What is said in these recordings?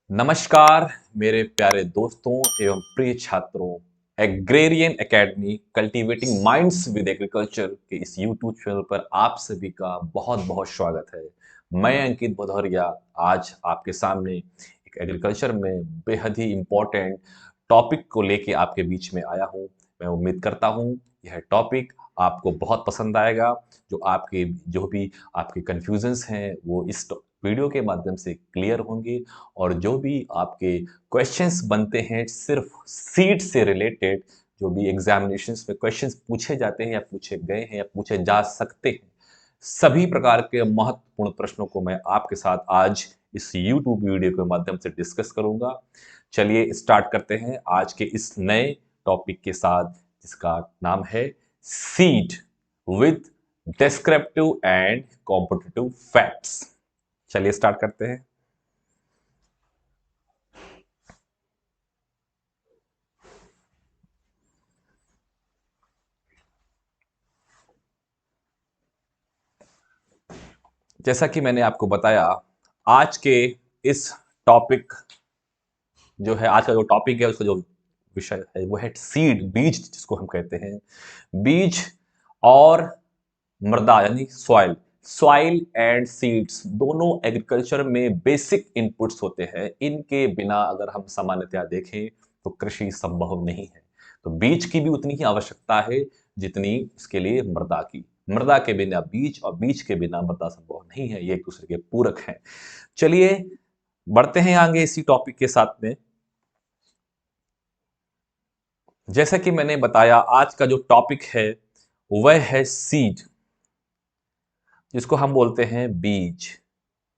नमस्कार मेरे प्यारे दोस्तों एवं प्रिय छात्रों। Agrarian academy cultivating minds with agriculture के इस यूट्यूब चैनल पर आप सभी का बहुत बहुत स्वागत है। मैं अंकित भदौरिया आज आपके सामने एक एग्रीकल्चर में बेहद ही इम्पोर्टेंट टॉपिक को लेके आपके बीच में आया हूँ। मैं उम्मीद करता हूँ यह टॉपिक आपको बहुत पसंद आएगा। जो भी आपके कन्फ्यूजन्स हैं वो इस वीडियो के माध्यम से क्लियर होंगे और जो भी आपके क्वेश्चंस बनते हैं सिर्फ सीट से रिलेटेड, जो भी एग्जामिनेशंस में क्वेश्चंस पूछे जाते हैं या पूछे गए हैं या पूछे जा सकते हैं, सभी प्रकार के महत्वपूर्ण प्रश्नों को मैं आपके साथ आज इस YouTube वीडियो के माध्यम से डिस्कस करूंगा। चलिए स्टार्ट करते हैं आज के इस नए टॉपिक के साथ, जिसका नाम है seed with descriptive and competitive facts. चलिए स्टार्ट करते हैं। जैसा कि मैंने आपको बताया, आज के इस टॉपिक जो है, आज का जो टॉपिक है उसका जो विषय है वो है सीड, बीज जिसको हम कहते हैं। बीज और मृदा यानी सॉइल, सॉइल एंड सीड्स दोनों एग्रीकल्चर में बेसिक इनपुट्स होते हैं। इनके बिना अगर हम सामान्यतया देखें तो कृषि संभव नहीं है। तो बीज की भी उतनी ही आवश्यकता है जितनी इसके लिए मृदा की। मृदा के बिना बीज और बीज के बिना मृदा संभव नहीं है, ये एक दूसरे के पूरक हैं। चलिए बढ़ते हैं आगे इसी टॉपिक के साथ में। जैसा कि मैंने बताया, आज का जो टॉपिक है वह है सीड, जिसको हम बोलते हैं बीज।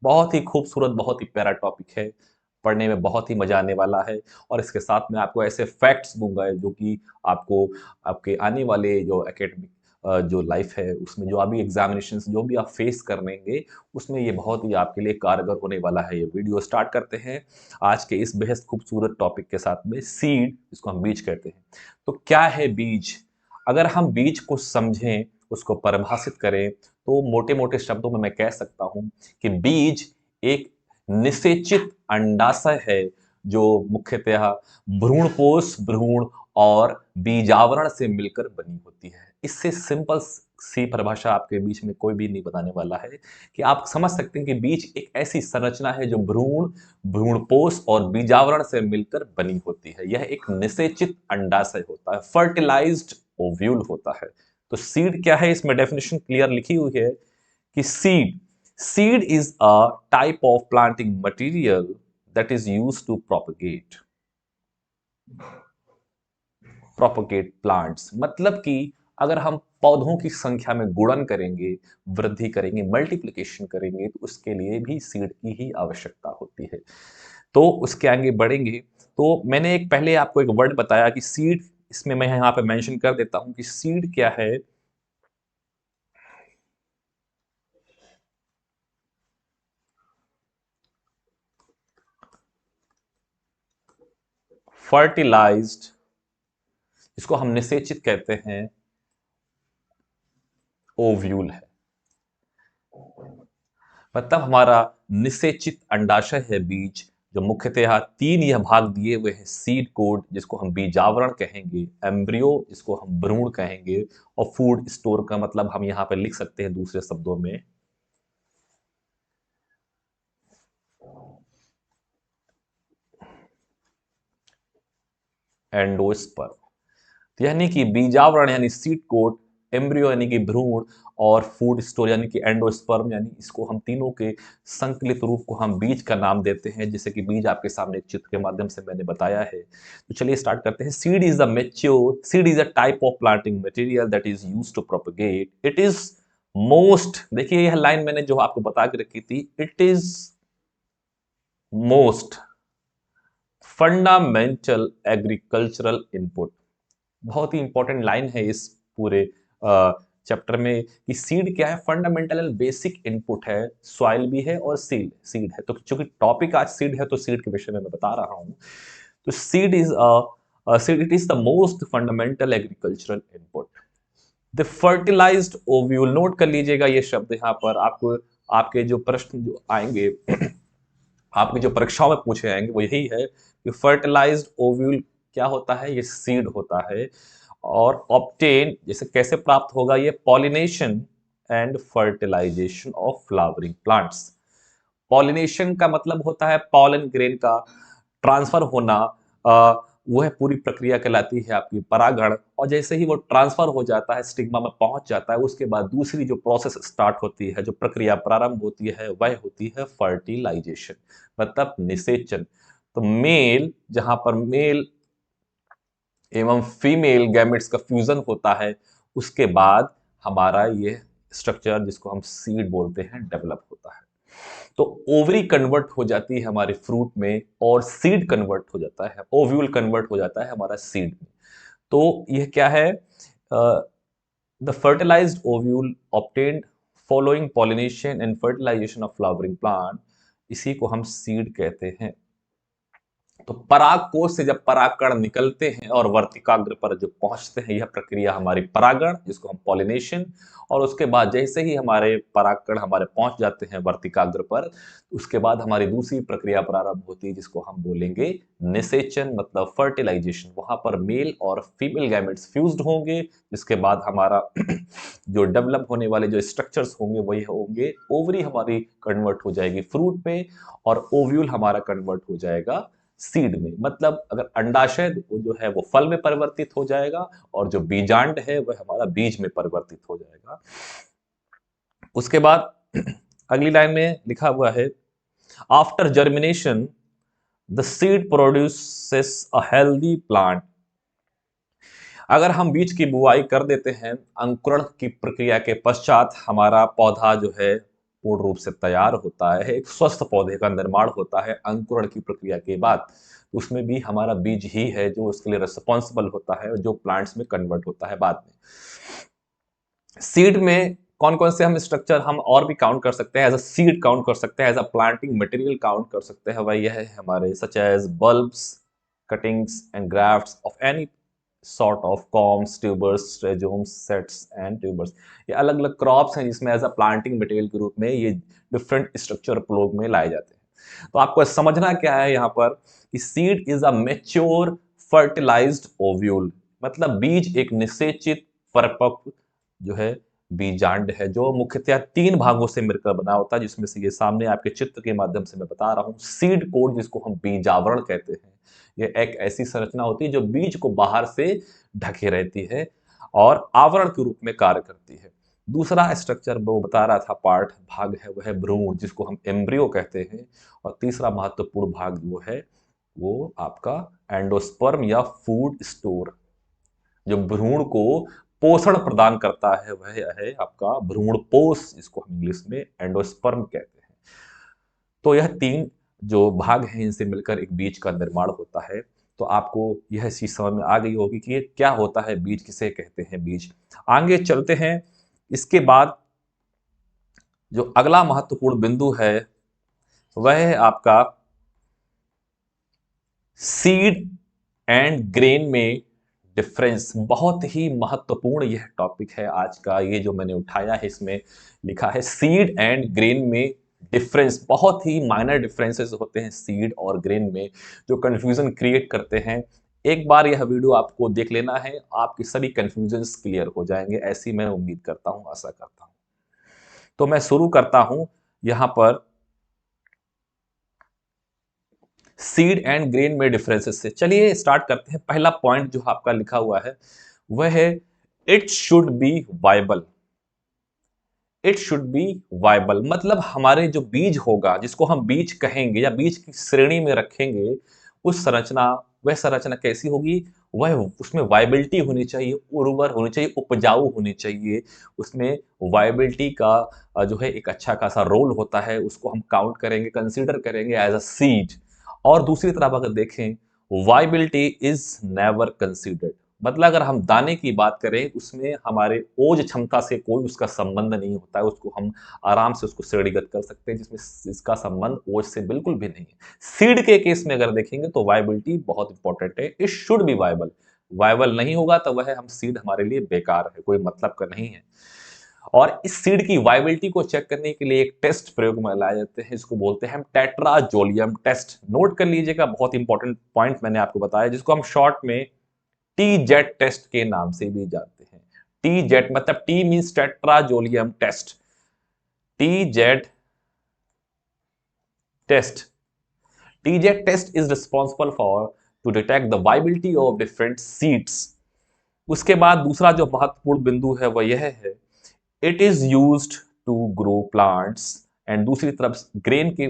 बहुत ही खूबसूरत, बहुत ही प्यारा टॉपिक है, पढ़ने में बहुत ही मजा आने वाला है। और इसके साथ में आपको ऐसे फैक्ट्स दूंगा जो कि आपको आपके आने वाले जो एकेडमिक जो लाइफ है उसमें, जो अभी एग्जामिनेशंस जो भी आप फेस करेंगे, उसमें ये बहुत ही आपके लिए कारगर होने वाला है। ये वीडियो स्टार्ट करते हैं आज के इस बेहद खूबसूरत टॉपिक के साथ में, सीड जिसको हम बीज कहते हैं। तो क्या है बीज? अगर हम बीज को समझें, उसको परिभाषित करें, तो मोटे मोटे शब्दों में मैं कह सकता हूं कि बीज एक निषेचित अंडाशय है जो मुख्यतः भ्रूणपोष, भ्रूण और बीजावरण से मिलकर बनी होती है। इससे सिंपल सी परिभाषा आपके बीच में कोई भी नहीं बताने वाला है कि आप समझ सकते हैं कि बीज एक ऐसी संरचना है जो भ्रूण, भ्रूणपोष और बीजावरण से मिलकर बनी होती है। यह एक निषेचित अंडाशय होता है, फर्टिलाइज्ड ओव्यूल होता है। तो सीड क्या है, इसमें डेफिनेशन क्लियर लिखी हुई है कि seed is a type of planting material that is used to propagate plants. मतलब कि अगर हम पौधों की संख्या में गुणन करेंगे, वृद्धि करेंगे, मल्टीप्लिकेशन करेंगे, तो उसके लिए भी सीड की ही आवश्यकता होती है। तो उसके आगे बढ़ेंगे तो मैंने एक पहले आपको एक वर्ड बताया कि सीड, इसमें मैं यहां पे मेंशन कर देता हूं कि सीड क्या है। फर्टिलाइज्ड, इसको हम निषेचित कहते हैं, ओव्यूल है। मतलब हमारा निषेचित अंडाशय है बीज, जो मुख्यतः तीन यह भाग दिए हुए हैं। सीड कोड जिसको हम बीजावरण कहेंगे, एम्ब्रियो जिसको हम भ्रूण कहेंगे, और फूड स्टोर का मतलब हम यहाँ पर लिख सकते हैं दूसरे शब्दों में एंडोस्पर्म। यानी कि बीजावरण यानी सीड कोट, एम्ब्रियो यानी कि भ्रूण, और फूड स्टोर यानी कि एंडोस्पर्म, यानी इसको हम तीनों के संकलित रूप को हम बीज का नाम देते हैं, जैसे कि बीज आपके सामने एक चित्र के माध्यम से मैंने बताया है। तो चलिए स्टार्ट करते हैं। Seed is a type of planting material that is used to propagate. It is most, देखिए यह लाइन मैंने जो आपको बता के रखी थी, it is most fundamental agricultural input. बहुत ही इंपॉर्टेंट लाइन है इस पूरे चैप्टर में कि सीड क्या है, फंडामेंटल बेसिक इनपुट है। सॉइल भी है और सीड है। तो चूंकि टॉपिक आज सीड है तो सीड के विषय में मैं बता रहा हूं। तो seed it is the most fundamental agricultural input. The fertilised ovule, note कर लीजिएगा ये शब्द यहाँ पर, आपको आपके जो प्रश्न जो आएंगे आपकी जो परीक्षाओं में पूछे जाएंगे वो यही है कि फर्टिलाइज्ड ओव्यूल क्या होता है, ये सीड होता है। और ऑब्टेन जैसे कैसे प्राप्त होगा, ये pollination and fertilisation of flowering plants. Pollination का मतलब होता है पॉलन ग्रेन का ट्रांसफर होना, वह पूरी प्रक्रिया कहलाती है आपकी परागण। और जैसे ही वो ट्रांसफर हो जाता है, स्टिग्मा में पहुंच जाता है, उसके बाद दूसरी जो प्रोसेस स्टार्ट होती है, जो प्रक्रिया प्रारंभ होती है, वह होती है फर्टिलाइजेशन, मतलब निषेचन। तो मेल, जहां पर मेल एवं फीमेल गैमेट्स का फ्यूजन होता है, उसके बाद हमारा ये स्ट्रक्चर जिसको हम सीड बोलते हैं डेवलप होता है। तो ओवरी कन्वर्ट हो जाती है हमारे फ्रूट में, और सीड कन्वर्ट हो जाता है, ओव्यूल कन्वर्ट हो जाता है हमारा सीड में। तो यह क्या है, the fertilised ovule obtained following pollination and fertilisation of flowering plant, इसी को हम सीड कहते हैं। तो पराग कोश से जब परागकण निकलते हैं और वर्तिकाग्र पर जो पहुंचते हैं, यह प्रक्रिया हमारी परागण, जिसको हम पॉलिनेशन। और उसके बाद जैसे ही हमारे परागकण हमारे पहुंच जाते हैं वर्तिकाग्र पर, उसके बाद हमारी दूसरी प्रक्रिया प्रारंभ होती है जिसको हम बोलेंगे निषेचन, मतलब फर्टिलाइजेशन। वहां पर मेल और फीमेल गैमेट्स फ्यूज्ड होंगे, जिसके बाद हमारा जो डेवलप होने वाले जो स्ट्रक्चर्स होंगे वही होंगे, ओवरी हमारी कन्वर्ट हो जाएगी फ्रूट में, और ओव्यूल हमारा कन्वर्ट हो जाएगा सीड में। मतलब अगर अंडाशय वो जो है वो फल में परिवर्तित हो जाएगा, और जो बीजांड है वह हमारा बीज में परिवर्तित हो जाएगा। उसके बाद अगली लाइन में लिखा हुआ है, after germination the seed produces a healthy plant. अगर हम बीज की बुआई कर देते हैं, अंकुरण की प्रक्रिया के पश्चात हमारा पौधा जो है पूर्ण रूप से तैयार होता है, एक स्वस्थ पौधे का निर्माण होता है अंकुरण की प्रक्रिया के बाद। उसमें भी हमारा बीज ही है जो उसके लिए रिस्पॉन्सिबल होता है, जो प्लांट्स में कन्वर्ट होता है बाद में। सीड में कौन कौन से हम स्ट्रक्चर हम और भी काउंट कर सकते हैं, एज अ सीड काउंट कर सकते हैं, as a planting material count कर सकते हैं। वह यह है हमारे such as bulbs, cuttings and grafts of any sort of corms, tubers, rhizomes, sets and tubers. ये अलग अलग क्रॉप्स हैं जिसमें एज अ प्लांटिंग मटेरियल के रूप में ये डिफरेंट स्ट्रक्चर प्रयोग में लाए जाते हैं। तो आपको समझना क्या है यहाँ पर कि seed is a mature fertilised ovule, मतलब बीज एक निषेचित परिपक्व जो है बीजांड है, जो मुख्यतः 3 भागों से मिलकर बना होता है, जिसमें से ये सामने आपके चित्र के माध्यम से मैं बता रहा हूं। सीड कोड जिसको हम बीजावरण कहते हैं, ये एक ऐसी संरचना होती है जो बीज को बाहर से ढके रहती है और आवरण के रूप में कार्य करती है। दूसरा स्ट्रक्चर वो बता रहा था, पार्ट भाग है, वह है भ्रूण, जिसको हम एम्ब्रियो कहते हैं। और तीसरा महत्वपूर्ण भाग वो है, वो आपका एंडोस्पर्म या फूड स्टोर, जो भ्रूण को पोषण प्रदान करता है, वह है आपका भ्रूणपोष, जिसको हम इंग्लिश में एंडोस्पर्म कहते हैं। तो यह 3 जो भाग हैं, इनसे मिलकर एक बीज का निर्माण होता है। तो आपको यह चीज समझ में आ गई होगी कि ये क्या होता है बीज, किसे कहते हैं बीज। आगे चलते हैं। इसके बाद जो अगला महत्वपूर्ण बिंदु है, वह है आपका सीड एंड ग्रेन में डिफरेंस। बहुत ही महत्वपूर्ण यह टॉपिक है आज का, ये जो मैंने उठाया है इसमें लिखा है सीड एंड ग्रेन में डिफरेंस। बहुत ही माइनर डिफरेंसेस होते हैं सीड और ग्रेन में, जो कंफ्यूजन क्रिएट करते हैं। एक बार यह वीडियो आपको देख लेना है, आपकी सभी कंफ्यूजन्स क्लियर हो जाएंगे, ऐसी मैं उम्मीद करता हूं, आशा करता हूं। तो मैं शुरू करता हूं यहां पर सीड एंड ग्रेन में डिफरेंसेस से। चलिए स्टार्ट करते हैं। पहला पॉइंट जो आपका लिखा हुआ है वह है, it should be viable. It should be viable मतलब हमारे जो बीज होगा, जिसको हम बीज कहेंगे या बीज की श्रेणी में रखेंगे, उस संरचना, वह संरचना कैसी होगी, वह उसमें वाइबिलिटी होनी चाहिए, उर्वर होनी चाहिए, उपजाऊ होनी चाहिए। उसमें वाइबिलिटी का जो है एक अच्छा खासा रोल होता है, उसको हम काउंट करेंगे, कंसीडर करेंगे एज अ सीड। और दूसरी तरफ अगर देखें, वाइबिलिटी इज नेवर कंसीडर्ड, मतलब अगर हम दाने की बात करें, उसमें हमारे ओज क्षमता से कोई उसका संबंध नहीं होता है, उसको हम आराम से उसको श्रेणीगत कर सकते हैं, जिसमें इसका संबंध ओज से बिल्कुल भी नहीं है। सीड के केस में अगर देखेंगे तो वाइबिलिटी बहुत इंपॉर्टेंट है, it should be viable. Viable नहीं होगा तो वह हम सीड हमारे लिए बेकार है, कोई मतलब का नहीं है। और इस सीड की वायबिलिटी को चेक करने के लिए एक टेस्ट प्रयोग में लाए जाते हैं, इसको बोलते हैं हम टेट्राजोलियम टेस्ट। नोट कर लीजिएगा, बहुत इंपॉर्टेंट पॉइंट मैंने आपको बताया, जिसको हम शॉर्ट में टी जेट टेस्ट के नाम से भी जानते हैं। टी जेट मतलब T means tetrazolium test, T Z test. T Z test is responsible for to detect the viability of different seeds. उसके बाद दूसरा जो महत्वपूर्ण बिंदु है वह यह है, it is used to grow plants. And दूसरी तरफ ग्रेन की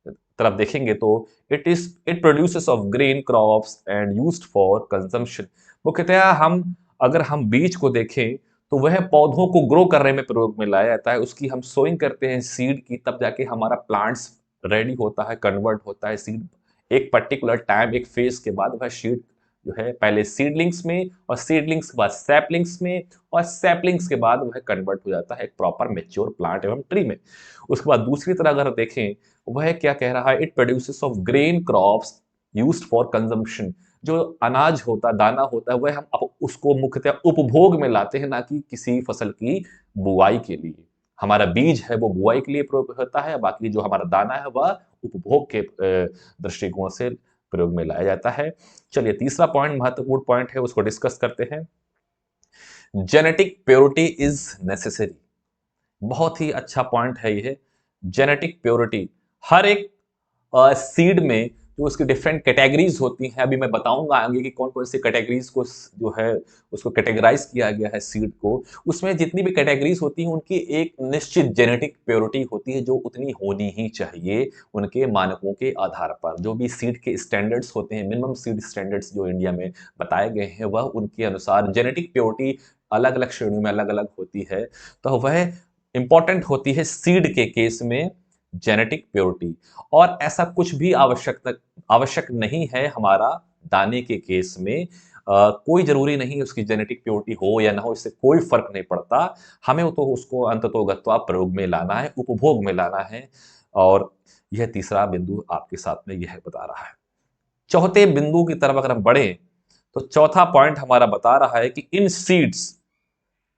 तरफ देखेंगे तो it produces of grain crops and used for consumption. मुख्यतः अगर हम बीज को देखें तो वह पौधों को ग्रो करने में प्रयोग में लाया जाता है, उसकी हम सोइंग करते हैं सीड की, तब जाके हमारा प्लांट्स रेडी होता है, कन्वर्ट होता है सीड। एक पर्टिकुलर टाइम, एक फेज के बाद वह सीड जो है पहले सीडलिंग्स में, और सीडलिंग्स के बाद सैपलिंग्स में, और सैपलिंग्स के बाद वह कन्वर्ट हो जाता है एक प्रॉपर मेच्योर प्लांट एवं ट्री में। उसके बाद दूसरी तरह अगर देखें, वह क्या कह रहा है, it produces of grain crops used for consumption. जो अनाज होता है, दाना होता है, वह हम उसको मुख्यतः उपभोग में लाते हैं, ना कि किसी फसल की बुआई के लिए। हमारा बीज है वो बुआई के लिए प्रयोग होता है, बाकी जो हमारा दाना है वह उपभोग के दृष्टिकोण से प्रयोग में लाया जाता है। चलिए तीसरा पॉइंट, महत्वपूर्ण पॉइंट है, उसको डिस्कस करते हैं। Genetic purity is necessary. बहुत ही अच्छा पॉइंट है यह, जेनेटिक प्योरिटी। हर एक सीड में जो उसकी डिफरेंट कैटेगरीज होती हैं, अभी मैं बताऊंगा आगे कि कौन कौन सी कैटेगरीज को जो है उसको कैटेगराइज किया गया है सीड को। उसमें जितनी भी कैटेगरीज होती हैं उनकी एक निश्चित जेनेटिक प्योरिटी होती है, जो उतनी होनी ही चाहिए उनके मानकों के आधार पर। जो भी सीड के स्टैंडर्ड्स होते हैं, मिनिमम सीड स्टैंडर्ड्स जो इंडिया में बताए गए हैं, वह उनके अनुसार जेनेटिक प्योरिटी अलग अलग श्रेणियों में अलग अलग होती है। तो वह इंपॉर्टेंट होती है सीड के केस में जेनेटिक प्योरिटी। और ऐसा कुछ भी आवश्यक नहीं है हमारा दाने के केस में। कोई जरूरी नहीं उसकी जेनेटिक प्योरिटी हो या ना हो, इससे कोई फर्क नहीं पड़ता। हमें तो उसको अंततोगत्वा प्रयोग में लाना है, उपभोग में लाना है। और यह तीसरा बिंदु आपके साथ में यह बता रहा है। चौथे बिंदु की तरफ अगर हम बढ़े तो चौथा पॉइंट हमारा बता रहा है कि in seeds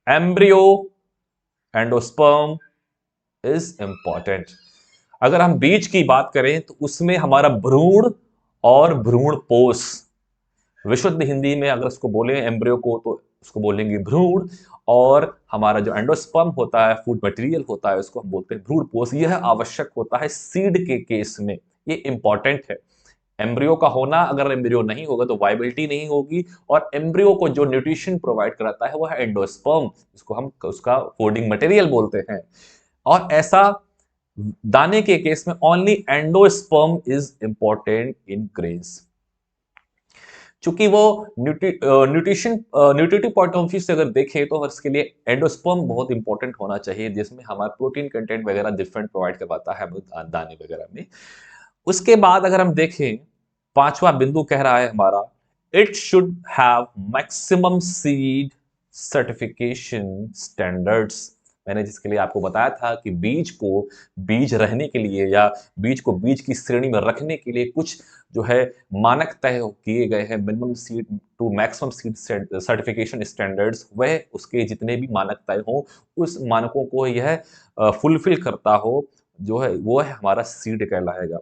embryo endosperm is important. अगर हम बीज की बात करें तो उसमें हमारा भ्रूण और भ्रूण पोष, विशुद्ध हिंदी में अगर उसको बोले एम्ब्रियो को तो उसको बोलेंगे भ्रूण, और हमारा जो एंडोस्पर्म होता है, फूड मटेरियल होता है, उसको हम बोलते हैं भ्रूण पोष। यह आवश्यक होता है सीड के केस में, ये इंपॉर्टेंट है। एम्ब्रियो का होना, अगर एम्ब्रियो नहीं होगा तो वाइबिलिटी नहीं होगी, और एम्ब्रियो को जो न्यूट्रिशन प्रोवाइड कराता है वह है एंडोस्पर्म, जिसको हम उसका फूडिंग मटेरियल बोलते हैं। और ऐसा दाने के केस में only endosperm is important in grains. चूंकि वो न्यूट्रिटिव पॉइंट ऑफ व्यू से अगर देखें तो इसके लिए एंडोस्पर्म बहुत इंपॉर्टेंट होना चाहिए, जिसमें हमारा प्रोटीन कंटेंट वगैरह डिफरेंट प्रोवाइड करवाता है दाने वगैरह में। उसके बाद अगर हम देखें, पांचवा बिंदु कह रहा है हमारा, it should have maximum seed certification standards. मैंने जिसके लिए आपको बताया था कि बीज को बीज रहने के लिए या बीज को बीज की श्रेणी में रखने के लिए कुछ जो है मानक तय किए गए हैं, minimum seed to maximum seed certification standards. वह उसके जितने भी मानक तय हो, उस मानकों को यह फुलफिल करता हो, जो है वो है हमारा सीड कहलाएगा।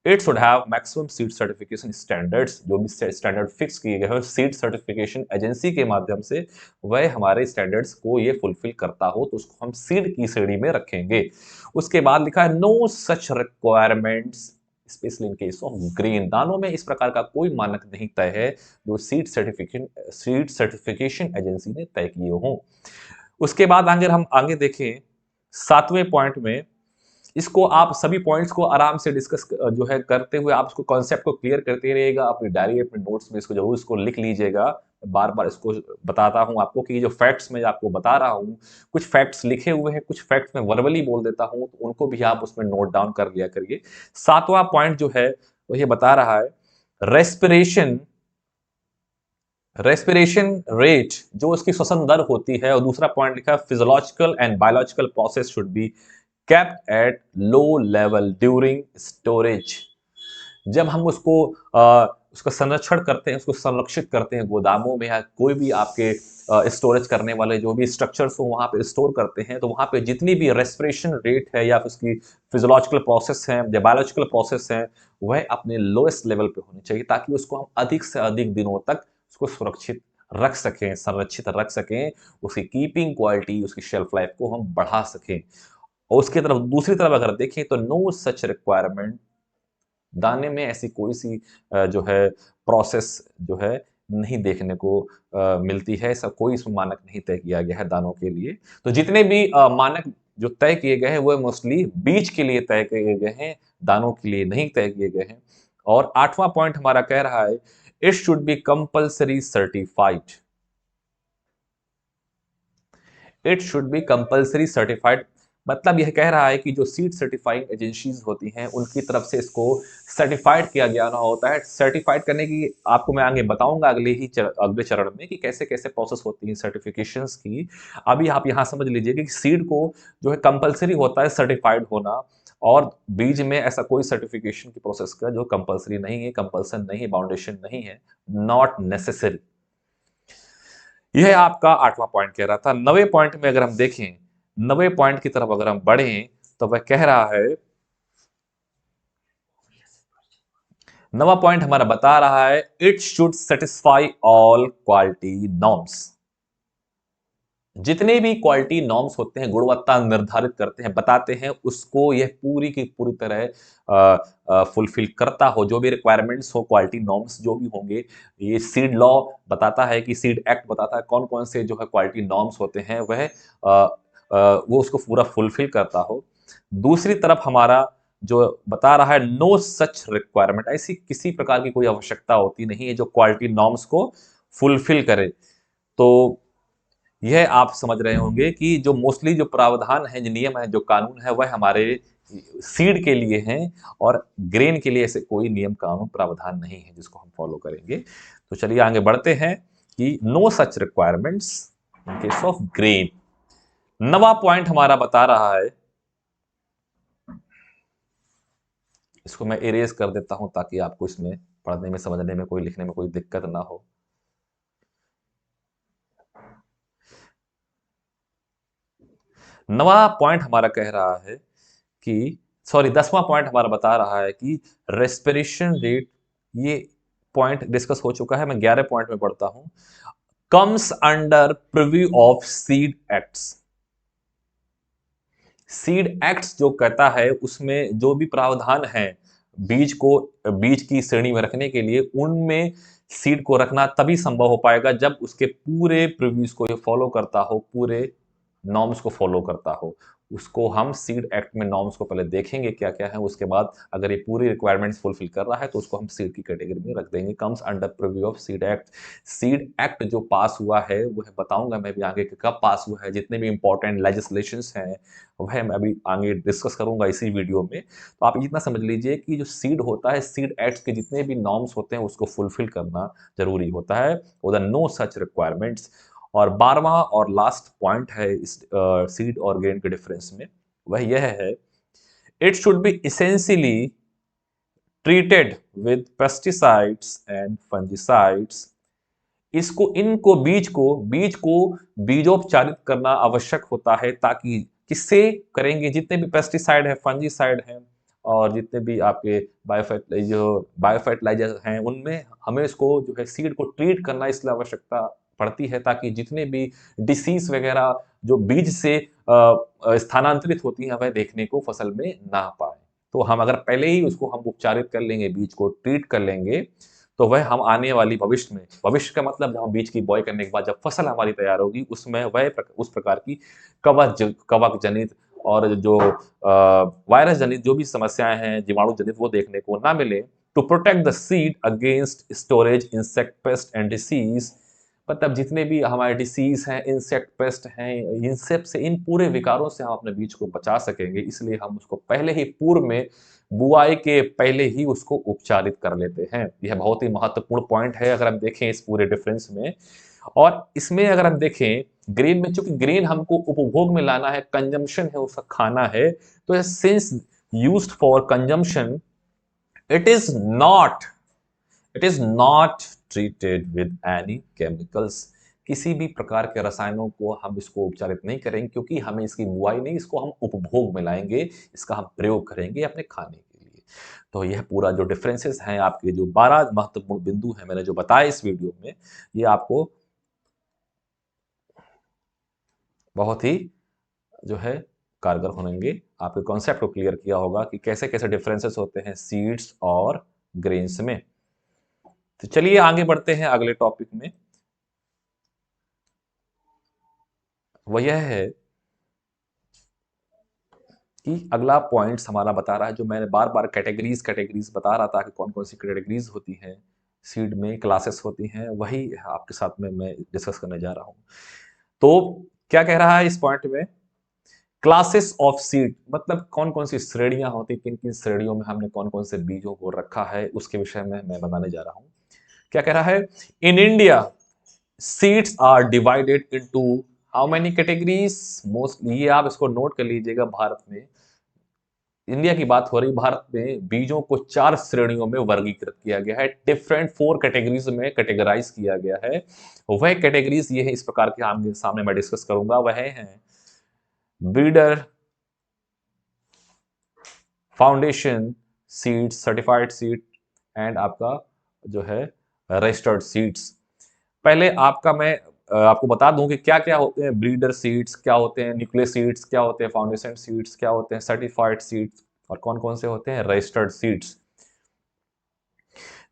It should have maximum seed certification standards. जो भी स्टैंडर्ड फिक्स किए गए हैं सीड सर्टिफिकेशन एजेंसी के माध्यम से, वह हमारे स्टैंडर्ड्स को ये फुलफिल करता हो तो उसको हम सीड की श्रेणी में रखेंगे। उसके बाद लिखा है no such requirements specially in case of grain. दानों में इस प्रकार का कोई मानक नहीं तय है जो सीड सर्टिफिकेशन एजेंसी ने तय किए हों। उसके बाद अगर हम आगे देखें, सातवें पॉइंट में, इसको आप सभी पॉइंट्स को आराम से डिस्कस जो है करते हुए आप इसको कॉन्सेप्ट को क्लियर करते रहिएगा। अपनी डायरी, अपने नोट्स में इसको जरूर इसको लिख लीजिएगा। बार बार इसको बताता हूं आपको कि जो फैक्ट्स मैं आपको बता रहा हूं, कुछ फैक्ट्स लिखे हुए हैं, कुछ फैक्ट्स मैं वर्बली बोल देता हूं, तो उनको भी आप उसमें नोट डाउन कर लिया करिए। सातवां पॉइंट जो है वो ये बता रहा है, रेस्पिरेशन रेट, जो उसकी श्वसन दर होती है। और दूसरा पॉइंट लिखा है, physiological and biological process should be kept at low level during storage। जब हम उसको उसका संरक्षण करते हैं, उसको संरक्षित करते हैं गोदामों में या कोई भी आपके स्टोरेज करने वाले जो भी स्ट्रक्चर्स हो वहाँ पे स्टोर करते हैं, तो वहाँ पे जितनी भी रेस्पिरेशन रेट है या उसकी फिजियोलॉजिकल प्रोसेस है या बायोलॉजिकल प्रोसेस है, वह अपने लोएस्ट लेवल पे होनी चाहिए ताकि उसको हम अधिक से अधिक दिनों तक उसको सुरक्षित रख सकें, संरक्षित रख सकें, उसकी कीपिंग क्वालिटी, उसकी शेल्फ लाइफ को हम बढ़ा सकें। और उसकी तरफ दूसरी तरफ अगर देखें तो नो सच रिक्वायरमेंट, दाने में ऐसी कोई सी जो है प्रोसेस जो है नहीं देखने को मिलती है। ऐसा कोई इसमें मानक नहीं तय किया गया है दानों के लिए। तो जितने भी मानक जो तय किए गए हैं वो मोस्टली बीज के लिए तय किए गए हैं, दानों के लिए नहीं तय किए गए हैं। और 8वां पॉइंट हमारा कह रहा है it should be compulsory certified. It should be compulsory certified मतलब यह कह रहा है कि जो सीड सर्टिफाइंग एजेंसीज होती हैं उनकी तरफ से इसको सर्टिफाइड किया गया ना होता है। सर्टिफाइड करने की आपको मैं आगे बताऊंगा अगले चरण में कि कैसे कैसे प्रोसेस होती है सर्टिफिकेशंस की। अभी आप यहां समझ लीजिए कि सीड को जो है कंपल्सरी होता है सर्टिफाइड होना, और बीज में ऐसा कोई सर्टिफिकेशन की प्रोसेस का जो कंपल्सरी नहीं है, कंपल्सन नहीं है, बाउंडेशन नहीं है, नॉट नेसेसरी। यह आपका 8वां पॉइंट कह रहा था। 9वें पॉइंट में अगर हम देखें, 9वें पॉइंट की तरफ अगर हम बढ़ें तो वह कह रहा है, 9वां पॉइंट हमारा बता रहा है it should satisfy all quality norms. जितने भी क्वालिटी नॉर्म्स होते हैं, गुणवत्ता निर्धारित करते हैं, बताते हैं, उसको यह पूरी की पूरी तरह फुलफिल करता हो। जो भी रिक्वायरमेंट्स हो, क्वालिटी नॉर्म्स जो भी होंगे, ये सीड लॉ बताता है कि सीड एक्ट बताता है कौन कौन से जो है क्वालिटी नॉर्म्स होते हैं, वह वो उसको पूरा फुलफिल करता हो। दूसरी तरफ हमारा जो बता रहा है नो सच रिक्वायरमेंट, ऐसी किसी प्रकार की कोई आवश्यकता होती नहीं है जो क्वालिटी नॉर्म्स को फुलफिल करे। तो यह आप समझ रहे होंगे कि जो मोस्टली जो प्रावधान है, जो नियम है, जो कानून है, वह हमारे सीड के लिए हैं और ग्रेन के लिए ऐसे कोई नियम कानून प्रावधान नहीं है जिसको हम फॉलो करेंगे। तो चलिए आगे बढ़ते हैं कि no such requirements in case of grain. 9वां पॉइंट हमारा बता रहा है, इसको मैं इरेज कर देता हूं ताकि आपको इसमें पढ़ने में, समझने में, कोई लिखने में कोई दिक्कत ना हो। 9वां पॉइंट हमारा कह रहा है कि, सॉरी, 10वां पॉइंट हमारा बता रहा है कि रेस्पिरेशन रेट, ये पॉइंट डिस्कस हो चुका है। मैं 11 पॉइंट में पढ़ता हूं, comes under preview of seed acts. Seed acts जो कहता है उसमें जो भी प्रावधान है बीज को, बीज की श्रेणी में रखने के लिए, उनमें सीड को रखना तभी संभव हो पाएगा जब उसके पूरे प्रिव्यूज को ये फॉलो करता हो, पूरे नॉर्म्स को फॉलो करता हो। उसको हम सीड एक्ट में नॉर्म्स को पहले देखेंगे क्या क्या है, उसके बाद अगर ये पूरी रिक्वायरमेंट्स फुलफिल कर रहा है तो उसको हम सीड की कैटेगरी में रख देंगे। Comes under preview of seed act. Seed act जो पास हुआ है वह बताऊंगा मैं भी आगे कि कब पास हुआ है, जितने भी इंपॉर्टेंट लेजिस्लेशंस हैं वह मैं अभी आगे डिस्कस करूंगा इसी वीडियो में। तो आप इतना समझ लीजिए कि जो सीड होता है, सीड एक्ट के जितने भी नॉर्म्स होते हैं उसको फुलफिल करना जरूरी होता है, वो नो सच रिक्वायरमेंट्स। और 12वां और लास्ट पॉइंट है इस सीड और ग्रेन के डिफरेंस में, वह यह है it should be essentially treated with pesticides and fungicides. इनको बीज को बीजोपचारित करना आवश्यक होता है, ताकि किससे करेंगे, जितने भी पेस्टिसाइड है, फंजीसाइड हैं, और जितने भी आपके बायोफर्टिलाइजर हैं, उनमें हमें इसको जो है सीड को ट्रीट करना इसलिए आवश्यकता पड़ती है ताकि जितने भी डिसीज वगैरह जो बीज से स्थानांतरित होती हैं वह देखने को फसल में ना पाए। तो हम अगर पहले ही उसको हम उपचारित कर लेंगे, बीज को ट्रीट कर लेंगे, तो वह हम आने वाली भविष्य में, भविष्य का मतलब जब हम बीज की बुआई करने के बाद जब फसल हमारी तैयार होगी उसमें वह उस प्रकार की कवक जनित और जो वायरस जनित जो भी समस्याएं हैं, जीवाणु जनित, वो देखने को ना मिले। To protect the seed against storage insect pest and disease, मतलब जितने भी हमारे डिसीज हैं, इंसेक्ट पेस्ट हैं, इन सब से, इन पूरे विकारों से हम अपने बीज को बचा सकेंगे, इसलिए हम उसको पहले ही पूर्व में, बुआई के पहले ही उसको उपचारित कर लेते हैं। यह बहुत ही महत्वपूर्ण पॉइंट है अगर हम देखें इस पूरे डिफरेंस में। और इसमें अगर हम देखें ग्रेन में, चूंकि ग्रेन हमको उपभोग में लाना है, कंजम्पशन है, उसका खाना है, तो since used for consumption, it is not it is not treated with any chemicals. किसी भी प्रकार के रसायनों को हम इसको उपचारित नहीं करेंगे, क्योंकि हमें इसकी बुआई नहीं, इसको हम उपभोग में लाएंगे, इसका हम प्रयोग करेंगे अपने खाने के लिए। तो यह पूरा जो डिफरेंसेस हैं, आपके जो 12 महत्वपूर्ण बिंदु हैं मैंने जो बताया इस वीडियो में, ये आपको बहुत ही जो है कारगर होंगे। आपके कॉन्सेप्ट को क्लियर किया होगा कि कैसे कैसे डिफरेंसेस होते हैं सीड्स और ग्रेन्स में। तो चलिए आगे बढ़ते हैं अगले टॉपिक में। वह यह है कि अगला पॉइंट्स हमारा बता रहा है, जो मैंने बार बार कैटेगरीज कैटेगरीज बता रहा था कि कौन कौन सी कैटेगरीज होती हैं सीड में, क्लासेस होती हैं, वही आपके साथ में मैं डिस्कस करने जा रहा हूं। तो क्या कह रहा है इस पॉइंट में, क्लासेस ऑफ सीड मतलब कौन कौन सी श्रेणियां होती, किन किन श्रेणियों में हमने कौन कौन से बीजों को रखा है, उसके विषय में मैं बताने जा रहा हूं। क्या कह रहा है, in India seeds are divided into how many categories, mostly ये आप इसको नोट कर लीजिएगा। भारत में, इंडिया की बात हो रही, भारत में बीजों को 4 श्रेणियों में वर्गीकृत किया गया है, डिफरेंट 4 कैटेगरीज में कैटेगराइज किया गया है। वह कैटेगरीज ये है, इस प्रकार के आमने सामने मैं डिस्कस करूंगा। वह है breeder, foundation seeds, certified seed and आपका जो है रजिस्टर्ड सीड्स। पहले आपका मैं आपको बता दूं कि क्या क्या होते हैं ब्रीडर सीड्स, क्या होते हैं न्यूक्लियस सीड्स, क्या होते हैं फाउंडेशन सीड्स, क्या होते हैं सर्टिफाइड सीड्स, और कौन कौन से होते हैं रजिस्टर्ड सीड्स।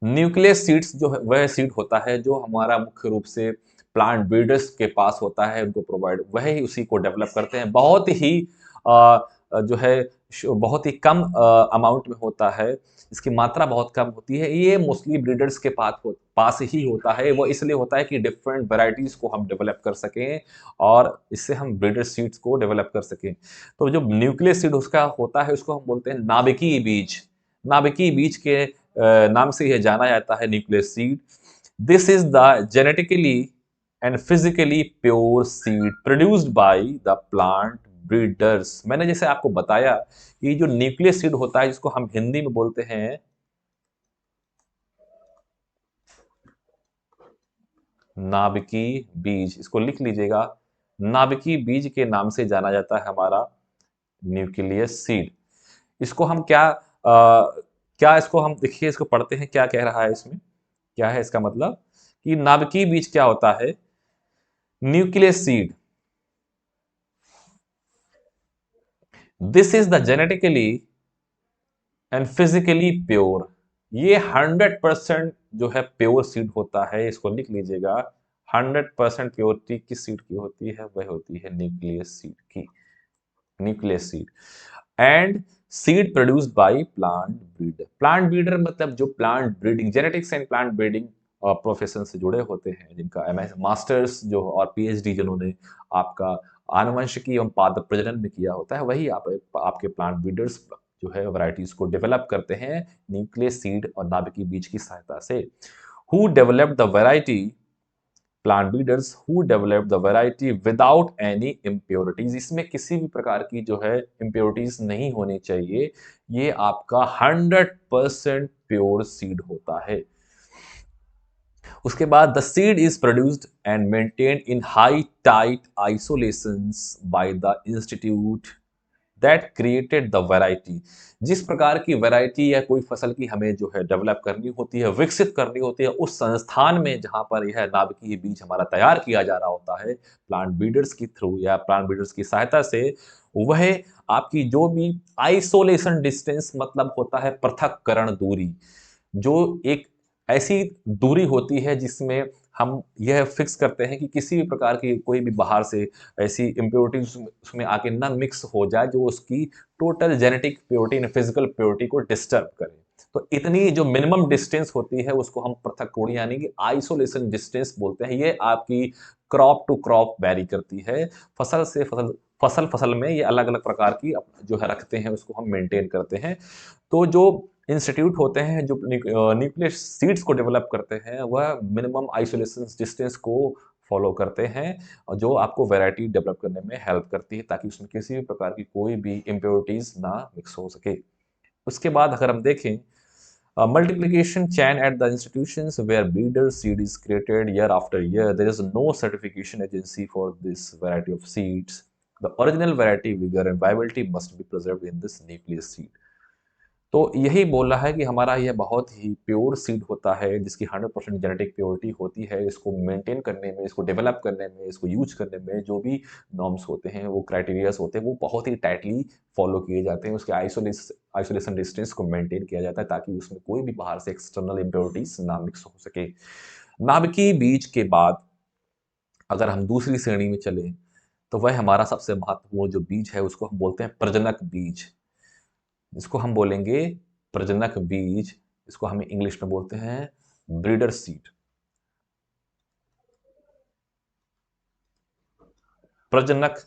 न्यूक्लियस सीड्स जो है वह सीड होता है जो हमारा मुख्य रूप से प्लांट ब्रीडर्स के पास होता है, उनको प्रोवाइड, वह ही उसी को डेवलप करते हैं। बहुत ही जो है बहुत ही कम अमाउंट में होता है, इसकी मात्रा बहुत कम होती है। ये मोस्टली ब्रीडर्स के पास ही होता है। वो इसलिए होता है कि डिफरेंट वैरायटीज को हम डेवलप कर सकें और इससे हम ब्रीडर सीड्स को डेवलप कर सकें। तो जो न्यूक्लियस सीड उसका होता है उसको हम बोलते हैं नाभिकीय बीज। नाभिकीय बीज के नाम से यह जाना जाता है nucleus seed. This is the genetically and physically pure seed produced by the plant breeders. मैंने जैसे आपको बताया कि जो न्यूक्लियस सीड होता है, जिसको हम हिंदी में बोलते हैं नाभिकीय बीज, इसको लिख लीजिएगा, नाभिकीय बीज के नाम से जाना जाता है हमारा न्यूक्लियस सीड। इसको हम क्या इसको हम देखिए, इसको पढ़ते हैं क्या कह रहा है इसमें, क्या है इसका मतलब कि नाभिकीय बीज क्या होता है। Nucleus seed, this is the genetically and physically pure. ये 100% जो है प्योर सीड होता है, इसको लिख लीजिएगा। 100% प्योरिटी किस सीड की होती है, वह होती है न्यूक्लियस सीड की, nucleus seed. And seed produced by plant breeder. Plant breeder मतलब जो plant breeding, genetics and plant breeding profession से जुड़े होते हैं, जिनका एमएस मास्टर्स जो और पीएचडी जिन्होंने आपका आनुवंशिकी एवं पादप प्रजनन में किया होता है, वही आपके प्लांट ब्रीडर्स जो है वैरायटीज को डेवलप करते हैं न्यूक्लियस सीड और नाभिकीय बीज की सहायता से। Who develop the variety, plant breeders who develop the variety without any impurities. इसमें किसी भी प्रकार की जो है इम्प्योरिटीज नहीं होनी चाहिए। ये आपका 100% प्योर सीड होता है। उसके बाद the seed is produced and maintained in high tight isolations by the institute that created the variety. जिस प्रकार की वैरायटी या कोई फसल की हमें जो है डेवलप करनी होती है, विकसित करनी होती है, उस संस्थान में जहां पर यह नाभिकीय बीज हमारा तैयार किया जा रहा होता है प्लांट ब्रीडर्स की थ्रू या प्लांट ब्रीडर्स की सहायता से, वह आपकी जो भी आइसोलेशन डिस्टेंस मतलब होता है पृथक्करण दूरी, जो एक ऐसी दूरी होती है जिसमें हम यह फिक्स करते हैं कि किसी भी प्रकार की कोई भी बाहर से ऐसी इम्प्योरिटीज उसमें आके ना मिक्स हो जाए जो उसकी total genetic purity and physical purity को डिस्टर्ब करे। तो इतनी जो मिनिमम डिस्टेंस होती है उसको हम पृथक कोण यानी कि आइसोलेशन डिस्टेंस बोलते हैं। ये आपकी क्रॉप टू क्रॉप वैरी करती है, फसल से फसल में ये अलग अलग प्रकार की जो है रखते हैं, उसको हम मेंटेन करते हैं। तो जो इंस्टीट्यूट होते हैं जो न्यूक्लियस सीड्स को डेवलप करते हैं, वह मिनिमम आइसोलेशन डिस्टेंस को फॉलो करते हैं और जो आपको वैरायटी डेवलप करने में हेल्प करती है ताकि उसमें किसी भी प्रकार की कोई भी इम्प्योरिटीज ना मिक्स हो सके। उसके बाद अगर हम देखें multiplication chain at the institutions where breeder seed is created year after year. There is no certification agency for this variety of seeds. The original variety vigor and viability must be preserved in this nucleus seed. तो यही बोल रहा है कि हमारा यह बहुत ही pure seed होता है जिसकी 100% जेनेटिक प्योरिटी होती है। इसको मेंटेन करने में, इसको डेवलप करने में, इसको यूज करने में जो भी नॉर्म्स होते हैं, वो क्राइटेरियाज होते हैं, वो बहुत ही टाइटली फॉलो किए जाते हैं। उसके आइसोलेशन डिस्टेंस को मेंटेन किया जाता है ताकि उसमें कोई भी बाहर से एक्सटर्नल इम्प्योरिटीज ना मिक्स हो सके। नाभिकीय बीज के बाद अगर हम दूसरी श्रेणी में चलें तो वह हमारा सबसे महत्वपूर्ण जो बीज है उसको हम बोलते हैं प्रजनक बीज। इसको हम बोलेंगे प्रजनक बीज, इसको हम इंग्लिश में बोलते हैं ब्रीडर सीड। प्रजनक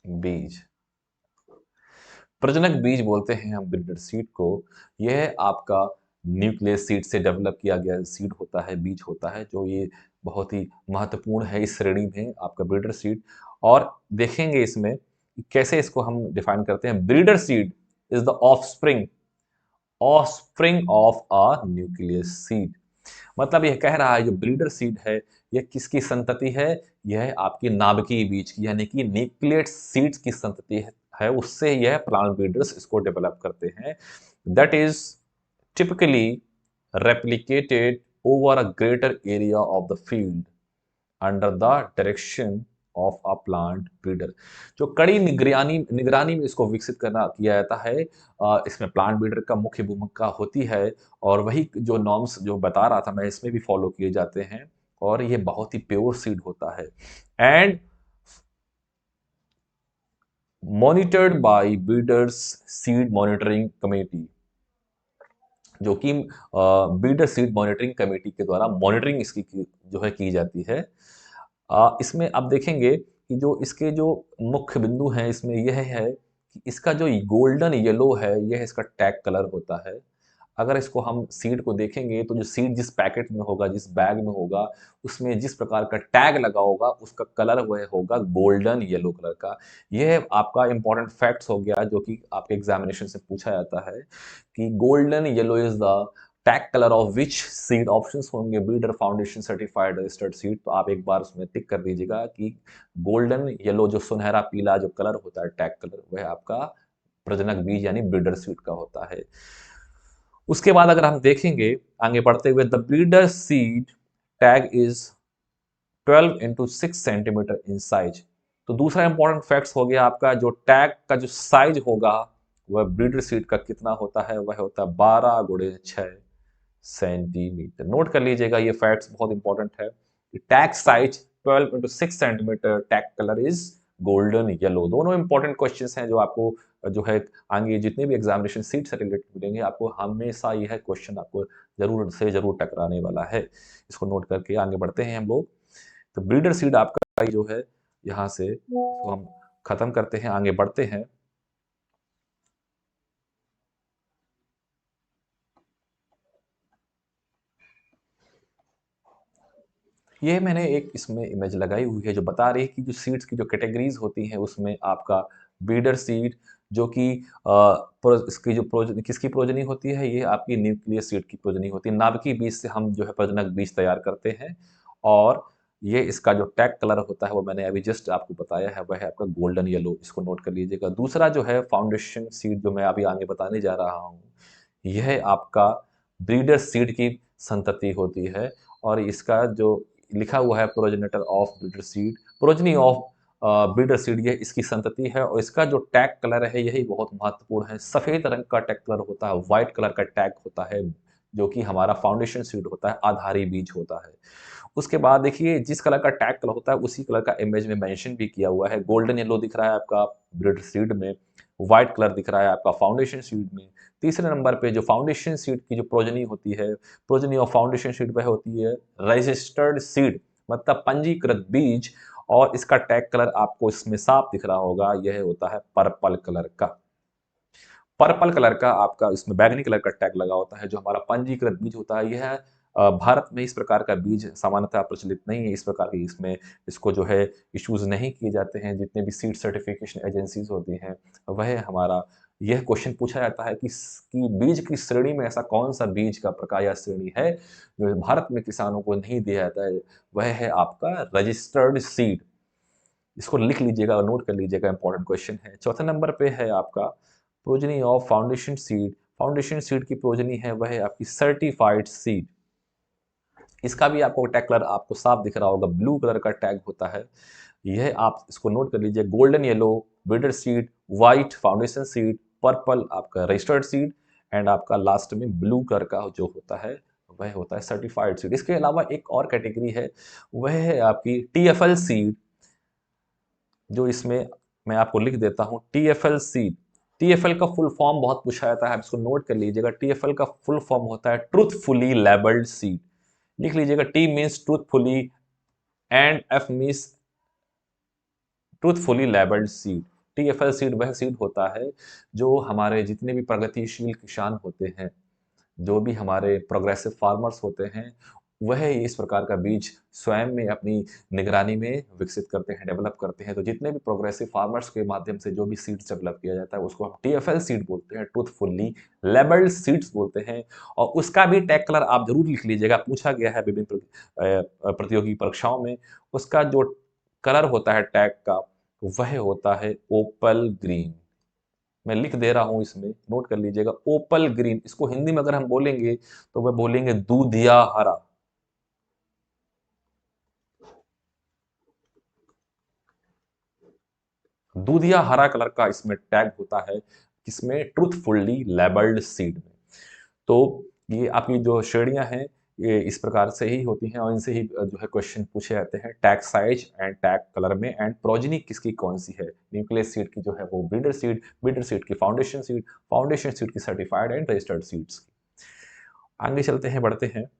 बीज, प्रजनक बीज बोलते हैं हम ब्रीडर सीड को। यह आपका न्यूक्लियस सीड से डेवलप किया गया सीड होता है, बीज होता है, जो ये बहुत ही महत्वपूर्ण है इस श्रेणी में आपका ब्रीडर सीड। और देखेंगे इसमें कैसे इसको हम डिफाइन करते हैं। Breeder seed is the offspring of a nucleus seed. मतलब यह कह रहा है जो ब्रीडर सीड है यह किसकी संतति है, यह आपकी नाभिकीय बीज की यानी कि न्यूक्लियट सीड्स की संतति है। उससे यह प्लांट ब्रीडर्स इसको डेवलप करते हैं। That is typically replicated over a greater area of the field under the direction of a plant breeder. जो कड़ी निगरानी में इसको विकसित करना किया जाता है। इसमें प्लांट ब्रीडर का मुख्य भूमिका होती है और वही जो नॉर्म्स जो बता रहा था मैं इसमें भी फॉलो किए जाते हैं और ये बहुत ही प्योर सीड होता है। And monitored by breeders seed monitoring committee, जो कि ब्रीडर सीड मॉनिटरिंग कमेटी के द्वारा मॉनिटरिंग इसकी जो है की जाती है। इसमें आप देखेंगे कि जो इसके जो मुख्य बिंदु हैं इसमें यह है कि इसका जो गोल्डन येलो है यह इसका टैग कलर होता है। अगर इसको हम सीड को देखेंगे तो जो सीड जिस पैकेट में होगा, जिस बैग में होगा, उसमें जिस प्रकार का टैग लगा होगा उसका कलर वह होगा गोल्डन येलो कलर का। यह आपका इंपॉर्टेंट फैक्ट्स हो गया जो कि आपके एग्जामिनेशन से पूछा जाता है कि golden yellow is the tag colour of which seed. Options होंगे breeder foundation certified registered seed, तो आप एक बार उसमें टिक कर दीजिएगा कि गोल्डन येलो जो सुनहरा पीला जो कलर होता है टैग कलर वह आपका प्रजनक बीज यानी ब्रीडर सीड का होता है। उसके बाद अगर हम देखेंगे आगे बढ़ते हुए, the breeder seed tag is 12 into 6 centimetre in size. तो दूसरा इंपॉर्टेंट फैक्ट्स हो गया आपका जो टैग का जो साइज होगा वह ब्रीडर सीड का कितना होता है, वह होता है 12 गुणे 6 सेंटीमीटर। नोट कर लीजिएगा ये फैक्ट्स बहुत इंपॉर्टेंट है। Tag size 12 into 6 centimetre, tag colour is golden yellow. दोनों इंपॉर्टेंट क्वेश्चंस हैं जो आपको जो है आगे जितने भी एग्जामिनेशन सीट से रिलेटेड मिलेंगे आपको हमेशा यह क्वेश्चन आपको जरूर से जरूर टकराने वाला है। इसको नोट करके आगे बढ़ते हैं हम लोग। तो ब्रीडर सीड आपका जो है यहाँ से इसको हम खत्म करते हैं, आगे बढ़ते हैं। ये मैंने एक इसमें इमेज लगाई हुई है जो बता रही है कि जो सीड्स की जो कैटेगरीज होती हैं उसमें आपका ब्रीडर सीड जो कि इसकी जो किसकी प्रोजनी होती है, ये आपकी न्यूक्लियस सीड की प्रोजनी होती है। नाभिकीय बीज से हम जो है प्रजनक बीज तैयार करते हैं और ये इसका जो टैग कलर होता है वो मैंने अभी जस्ट आपको बताया है, वह है आपका गोल्डन येलो। इसको नोट कर लीजिएगा। दूसरा जो है फाउंडेशन सीड जो मैं अभी आगे बताने जा रहा हूँ, यह आपका ब्रीडर सीड की संतति होती है और इसका जो लिखा हुआ है progenitor of breeder seed, progeny of breeder seed, ये इसकी संतति है और इसका जो टैग कलर है यही बहुत महत्वपूर्ण है। सफेद रंग का टैग कलर होता है, व्हाइट कलर का टैग होता है जो कि हमारा फाउंडेशन सीड होता है, आधारी बीज होता है। उसके बाद देखिए जिस कलर का टैग कलर होता है उसी कलर का इमेज में मेंशन भी किया हुआ है। गोल्डन येलो दिख रहा है आपका ब्रीडर सीड में, व्हाइट कलर दिख रहा है आपका फाउंडेशन सीड में। तीसरे नंबर पे जो फाउंडेशन सीड की जो प्रोजनी होती है, प्रोजनी ऑफ फाउंडेशन सीड वह होती है रजिस्टर्ड सीड, मतलब पंजीकृत बीज, और इसका टैग कलर आपको इसमें साफ दिख रहा होगा, यह होता है पर्पल कलर का। पर्पल कलर का आपका इसमें बैगनी कलर का टैग लगा होता है जो हमारा पंजीकृत बीज होता है। यह भारत में इस प्रकार का बीज सामान्यतः प्रचलित नहीं है, इस प्रकार की इसमें इसको जो है इश्यूज नहीं किए जाते हैं। जितने भी सीड सर्टिफिकेशन एजेंसीज होती हैं वह हमारा यह क्वेश्चन पूछा जाता है कि बीज की श्रेणी में ऐसा कौन सा बीज का प्रकार या श्रेणी है जो भारत में किसानों को नहीं दिया जाता है, वह है आपका रजिस्टर्ड सीड। इसको लिख लीजिएगा और नोट कर लीजिएगा, इंपॉर्टेंट क्वेश्चन है। चौथे नंबर पे है आपका progeny of foundation seed. Foundation seed की प्रोजनी है वह है आपकी सर्टिफाइड सीड। इसका भी आपको टैग कलर आपको साफ दिख रहा होगा, ब्लू कलर का टैग होता है। यह आप इसको नोट कर लीजिए, golden yellow breeder seed, white foundation seed, purple आपका रजिस्टर्ड सीड, एंड आपका लास्ट में ब्लू कलर का जो होता है वह होता है सर्टिफाइड सीड। इसके अलावा एक और कैटेगरी है, वह है आपकी टीएफएल सीड, जो इसमें मैं आपको लिख देता हूं, टीएफएल सीड। टीएफएल का फुल फॉर्म बहुत पूछा जाता है, आप इसको नोट कर लीजिएगा। टीएफएल का फुल फॉर्म होता है ट्रूथफुली लेबल्ड सीड। लिख लीजिएगा, T means truthfully and F means truthfully labelled seed. TfL seed वह सीड होता है जो हमारे जितने भी प्रगतिशील किसान होते हैं, जो भी हमारे प्रोग्रेसिव फार्मर्स होते हैं, वह इस प्रकार का बीज स्वयं में अपनी निगरानी में विकसित करते हैं, डेवलप करते हैं। तो जितने भी प्रोग्रेसिव फार्मर्स के माध्यम से जो भी सीड्स डेवलप किया जाता है उसको हम टीएफएल सीड बोलते हैं, ट्रूथफुली लेबल्ड सीड्स बोलते हैं। और उसका भी टैग कलर आप जरूर लिख लीजिएगा, पूछा गया है विभिन्न प्रतियोगी परीक्षाओं में। उसका जो कलर होता है टैग का, वह होता है ओपल ग्रीन। मैं लिख दे रहा हूं, इसमें नोट कर लीजिएगा, ओपल ग्रीन। इसको हिंदी में अगर हम बोलेंगे तो वह बोलेंगे दूधिया हरा। दूधिया हरा कलर का इसमें टैग होता है, किसमें, ट्रूथफुली लेबल्ड सीड में। तो ये आपकी जो श्रेणियां हैं ये इस प्रकार से ही होती हैं, और इनसे ही जो है क्वेश्चन पूछे जाते हैं, tag size and tag colour में। एंड प्रोजनी किसकी कौन सी है, न्यूक्लियस सीड की जो है वो ब्रीडर सीड, ब्रीडर सीड की फाउंडेशन सीड, फाउंडेशन सीड की सर्टिफाइड एंड रजिस्टर्ड सीड्स की। आगे चलते हैं, बढ़ते हैं।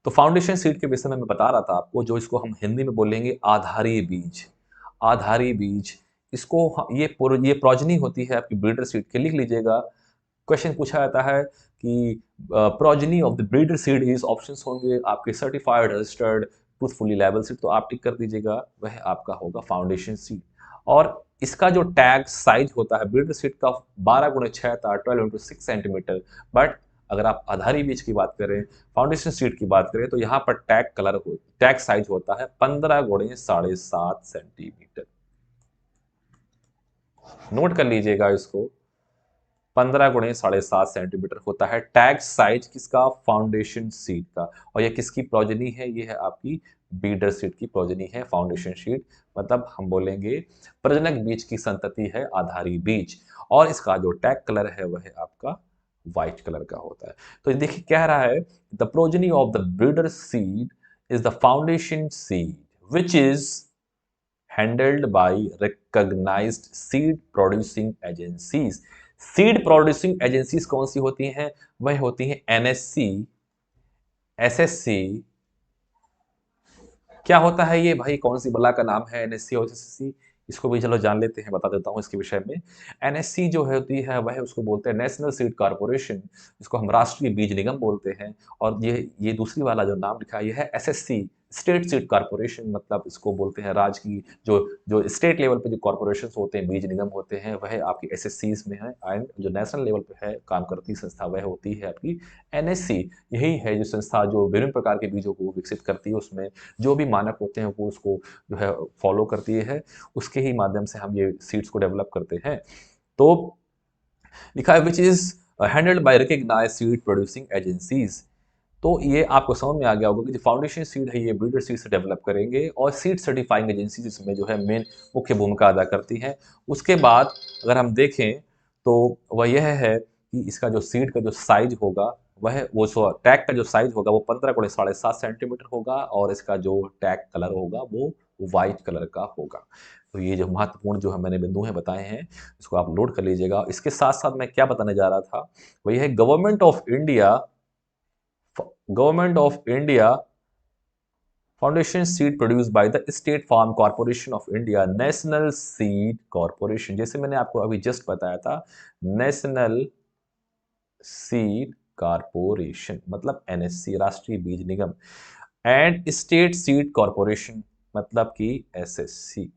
तो फाउंडेशन सीड के विषय में मैं बता रहा था आपको, जो इसको हम हिंदी में बोलेंगे आधारी बीज। आधारी बीज, इसको ये प्रोजनी होती है आपकी ब्रीडर सीड की। लिख लीजिएगा, क्वेश्चन पूछा जाता है कि progeny of the breeder seed is, options होंगे आपके certified, registered, truthfully label seed, तो आप टिक कर दीजिएगा, वह आपका होगा फाउंडेशन सीड। और इसका जो टैग साइज होता है ब्रीडर सीड का 12x6 था, 12x6 सेंटीमीटर। बट अगर आप आधारी बीज की बात करें, फाउंडेशन सीड की बात करें, तो यहाँ पर टैग साइज होता है 15x7.5 सेंटीमीटर। नोट कर लीजिएगा इसको, 15x7.5 सेंटीमीटर होता है टैग साइज किसका, फाउंडेशन सीड का। और यह किसकी प्रोजनी है, यह है आपकी ब्रीडर सीड की प्रोजनी है फाउंडेशन सीड। मतलब हम बोलेंगे प्रजनक बीज की संतति है आधारी बीज। और इसका जो टैग कलर है वह है आपका व्हाइट कलर का होता है। तो देखिए कह रहा है, the progeny of the breeder seed is the foundation seed which is handled by recognised seed producing agencies. Seed producing agencies कौन सी होती हैं, वह होती हैं एनएससी, एसएससी। क्या होता है ये भाई, कौन सी बला का नाम है एनएससी और एसएससी, इसको भी चलो जान लेते हैं, बता देता हूं इसके विषय में। एनएससी जो होती है वह उसको बोलते हैं नेशनल सीड कॉर्पोरेशन, जिसको हम राष्ट्रीय बीज निगम बोलते हैं। और ये दूसरी वाला जो नाम लिखा है, यह है एसएससी, स्टेट सीड कॉर्पोरेशन। मतलब इसको बोलते हैं राज्य की जो जो स्टेट लेवल पे जो कॉर्पोरेशन होते हैं, बीज निगम होते हैं, वह आपकी एसएससीज में है। एंड जो नेशनल लेवल पे है काम करती संस्था, वह होती है आपकी एनएससी। यही है जो संस्था जो विभिन्न प्रकार के बीजों को विकसित करती है, उसमें जो भी मानक होते हैं वो उसको जो है फॉलो करती है, उसके ही माध्यम से हम ये सीड्स को डेवलप करते हैं। तो लिखा है which is handled by recognised seed producing agencies. तो ये आपको समझ में आ गया होगा कि जो फाउंडेशन सीड है ये ब्रीडर सीड से डेवलप करेंगे, और सीड सर्टिफाइंग एजेंसीज इसमें जो है मेन मुख्य भूमिका अदा करती हैं। उसके बाद अगर हम देखें तो वह यह है कि इसका जो सीड का जो साइज होगा, वह वो टैग का जो साइज होगा वो 15x7.5 सेंटीमीटर होगा, और इसका जो टैग कलर होगा वो व्हाइट कलर का होगा। तो ये जो महत्वपूर्ण जो है मैंने बिंदु हैं बताए हैं, इसको आप नोट कर लीजिएगा। इसके साथ साथ मैं क्या बताने जा रहा था, वो ये है government of India foundation seed produce by the state farm corporation of India, national seed corporation. जैसे मैंने आपको अभी जस्ट बताया था, नेशनल सीड कॉर्पोरेशन मतलब एनएससी, राष्ट्रीय बीज निगम, एंड स्टेट सीड कॉर्पोरेशन मतलब कि एसएससी।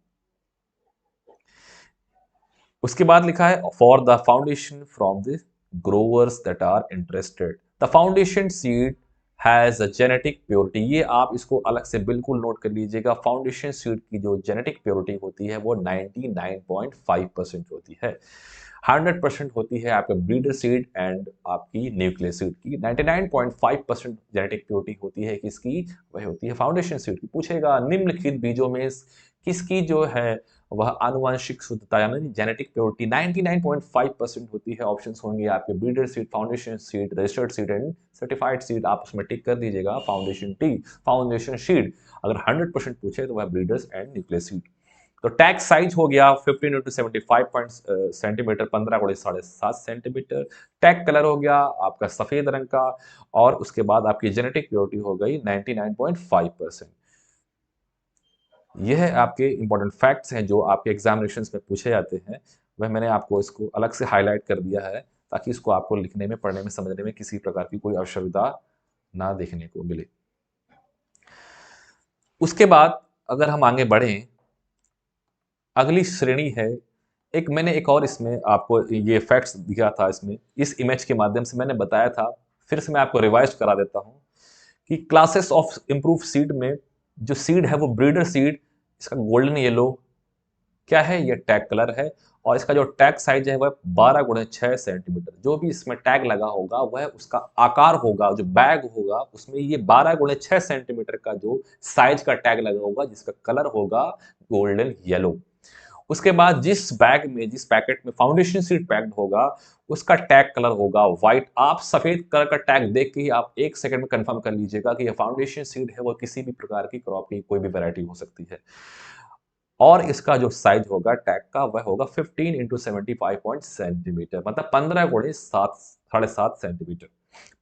उसके बाद लिखा है for the foundation from the growers that are interested, the foundation seed has a genetic purity. ये आप इसको अलग से बिल्कुल नोट कर लीजिएगा, फाउंडेशन सीड की जो जेनेटिक प्योरिटी होती है वो 99.5% होती है। 100% होती है आपका ब्रीडर सीड एंड आपकी न्यूक्लियर सीड की। 99.5% जेनेटिक प्योरिटी होती है किसकी, वह होती है फाउंडेशन सीड की। पूछेगा निम्नलिखित बीजों में किसकी जो है वह आनुवंशिक शुद्धता यानी जेनेटिक प्योरिटी 99.5% होती है। ऑप्शंस होंगे आपके breeder seed, foundation seed, registered seed and certified seed. आप उसमें टिक कर दीजिएगा फाउंडेशन टी, फाउंडेशन सीड। अगर 100% पूछे तो वह ब्रीडर्स एंड न्यूक्लियर सीड। तो टैग साइज हो गया 15 इंटू 75 सेंटीमीटर, 15 गुणे 7.5 सेंटीमीटर। टैग कलर हो गया आपका सफेद रंग का, और उसके बाद आपकी जेनेटिक प्योरिटी हो गई 99.5%। यह आपके इंपॉर्टेंट फैक्ट्स हैं जो आपके एग्जामिनेशंस में पूछे जाते हैं। वह मैंने आपको इसको अलग से हाईलाइट कर दिया है ताकि इसको आपको लिखने में, पढ़ने में, समझने में किसी प्रकार की कोई असुविधा ना देखने को मिले। उसके बाद अगर हम आगे बढ़ें, अगली श्रेणी है, मैंने एक और इसमें आपको ये फैक्ट्स दिया था, इसमें इस इमेज के माध्यम से मैंने बताया था, फिर से मैं आपको रिवाइज करा देता हूं कि क्लासेस ऑफ इंप्रूव सीड में जो सीड है वो ब्रीडर सीड, इसका गोल्डन येलो क्या है, ये टैग कलर है, और इसका जो टैग साइज है वह 12 गुणे 6 सेंटीमीटर। जो भी इसमें टैग लगा होगा वह उसका आकार होगा, जो बैग होगा उसमें ये 12 गुणे 6 सेंटीमीटर का जो साइज का टैग लगा होगा, जिसका कलर होगा गोल्डन येलो। उसके बाद जिस बैग में, जिस पैकेट में फाउंडेशन सीड पैक्ड होगा उसका टैग कलर होगा व्हाइट। आप सफेद कलर का टैग देख के ही आप 1 सेकंड में कंफर्म कर लीजिएगा कि यह फाउंडेशन सीड है, वो किसी भी प्रकार की क्रॉप की कोई भी वैरायटी हो सकती है। और इसका जो साइज होगा टैग का वह होगा 15 इंटू 75 सेंटीमीटर, मतलब 15 गुणे 7.5 सेंटीमीटर।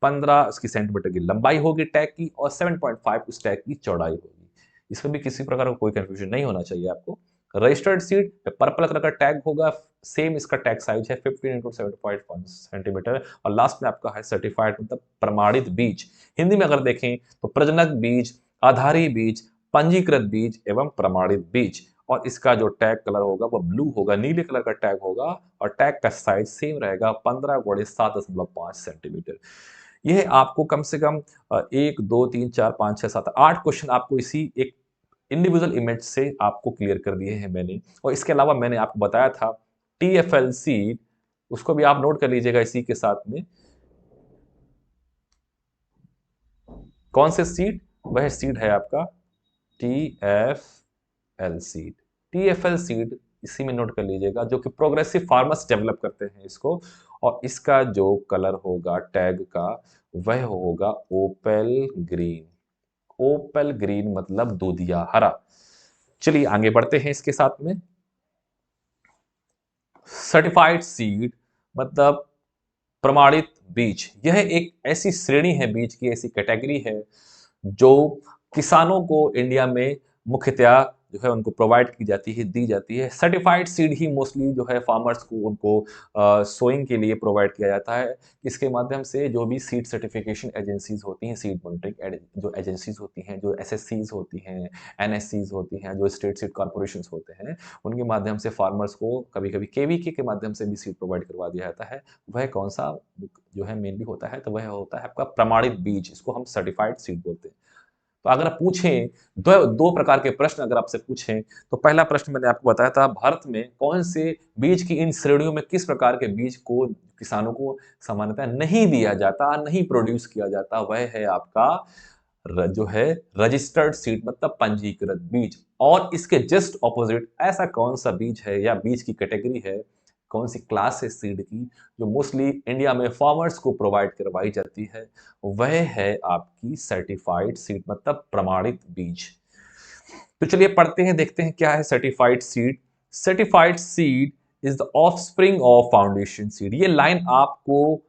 15 इसकी सेंटीमीटर की लंबाई होगी टैग की, और 7.5 उस टैग की चौड़ाई होगी। इसमें भी किसी प्रकार का कोई कंफ्यूजन नहीं होना चाहिए आपको। रजिस्टर्ड सीड पर्पल कलर का टैग होगा, सेम इसका टैग साइज है 15 इंटू 75 सेंटीमीटर। और लास्ट में आपका है सर्टिफाइड मतलब प्रमाणित बीज। हिंदी में अगर देखें तो प्रजनक बीज, आधारी बीज, पंजीकृत बीज एवं प्रमाणित बीज। और इसका जो टैग कलर होगा वो ब्लू होगा, नीले कलर का टैग होगा, और टैग का साइज सेम रहेगा 15 गुणे 7.5 सेंटीमीटर। यह आपको कम से कम 1 2 3 4 5 6 7 8 क्वेश्चन आपको इसी एक इंडिविजुअल इमेज से आपको क्लियर कर दिए हैं मैंने। और इसके अलावा मैंने आपको बताया था TFL सीड, उसको भी आप नोट कर लीजिएगा इसी के साथ में। कौन से सीड, वह सीड है आपका TFL सीड। TFL सीड इसी में नोट कर लीजिएगा, जो कि प्रोग्रेसिव फार्मर्स डेवलप करते हैं इसको। और इसका जो कलर होगा टैग का वह होगा ओपेल ग्रीन। ओपेल ग्रीन मतलब दूधिया हरा। चलिए आगे बढ़ते हैं इसके साथ में। सर्टिफाइड सीड मतलब प्रमाणित बीज। यह एक ऐसी श्रेणी है, बीज की ऐसी कैटेगरी है जो किसानों को इंडिया में मुख्यतया जो है उनको प्रोवाइड की जाती है, दी जाती है। सर्टिफाइड सीड ही मोस्टली जो है फार्मर्स को उनको सोइंग के लिए प्रोवाइड किया जाता है। इसके माध्यम से जो भी सीड सर्टिफिकेशन एजेंसीज होती हैं, सीड मॉनिटरिंग जो एजेंसीज होती हैं, जो SSCs होती हैं, NSCs होती हैं, जो स्टेट सीड कॉर्पोरेशन होते हैं, उनके माध्यम से फार्मर्स को कभी कभी KVK के माध्यम से भी सीड प्रोवाइड करवा दिया जाता है। वह कौन सा जो है मेनली होता है, तो वह होता है आपका प्रमाणित बीज, इसको हम सर्टिफाइड सीड बोलते हैं। तो अगर आप पूछें दो प्रकार के प्रश्न अगर आपसे पूछें, तो पहला प्रश्न मैंने आपको बताया था, भारत में कौन से बीज की इन श्रेणियों में किस प्रकार के बीज को किसानों को सामान्यतः नहीं दिया जाता, नहीं प्रोड्यूस किया जाता, वह है आपका जो है रजिस्टर्ड सीड मतलब पंजीकृत बीज। और इसके जस्ट ऑपोजिट ऐसा कौन सा बीज है या बीज की कैटेगरी है, कौन सी क्लास है सीड की, जो मोस्टली इंडिया में फार्मर्स को प्रोवाइड करवाई जाती है, वह है आपकी सर्टिफाइड सीड मतलब प्रमाणित बीज। तो चलिए पढ़ते हैं, देखते हैं क्या है certified seed. Certified seed is the offspring of foundation seed. ये लाइन आपको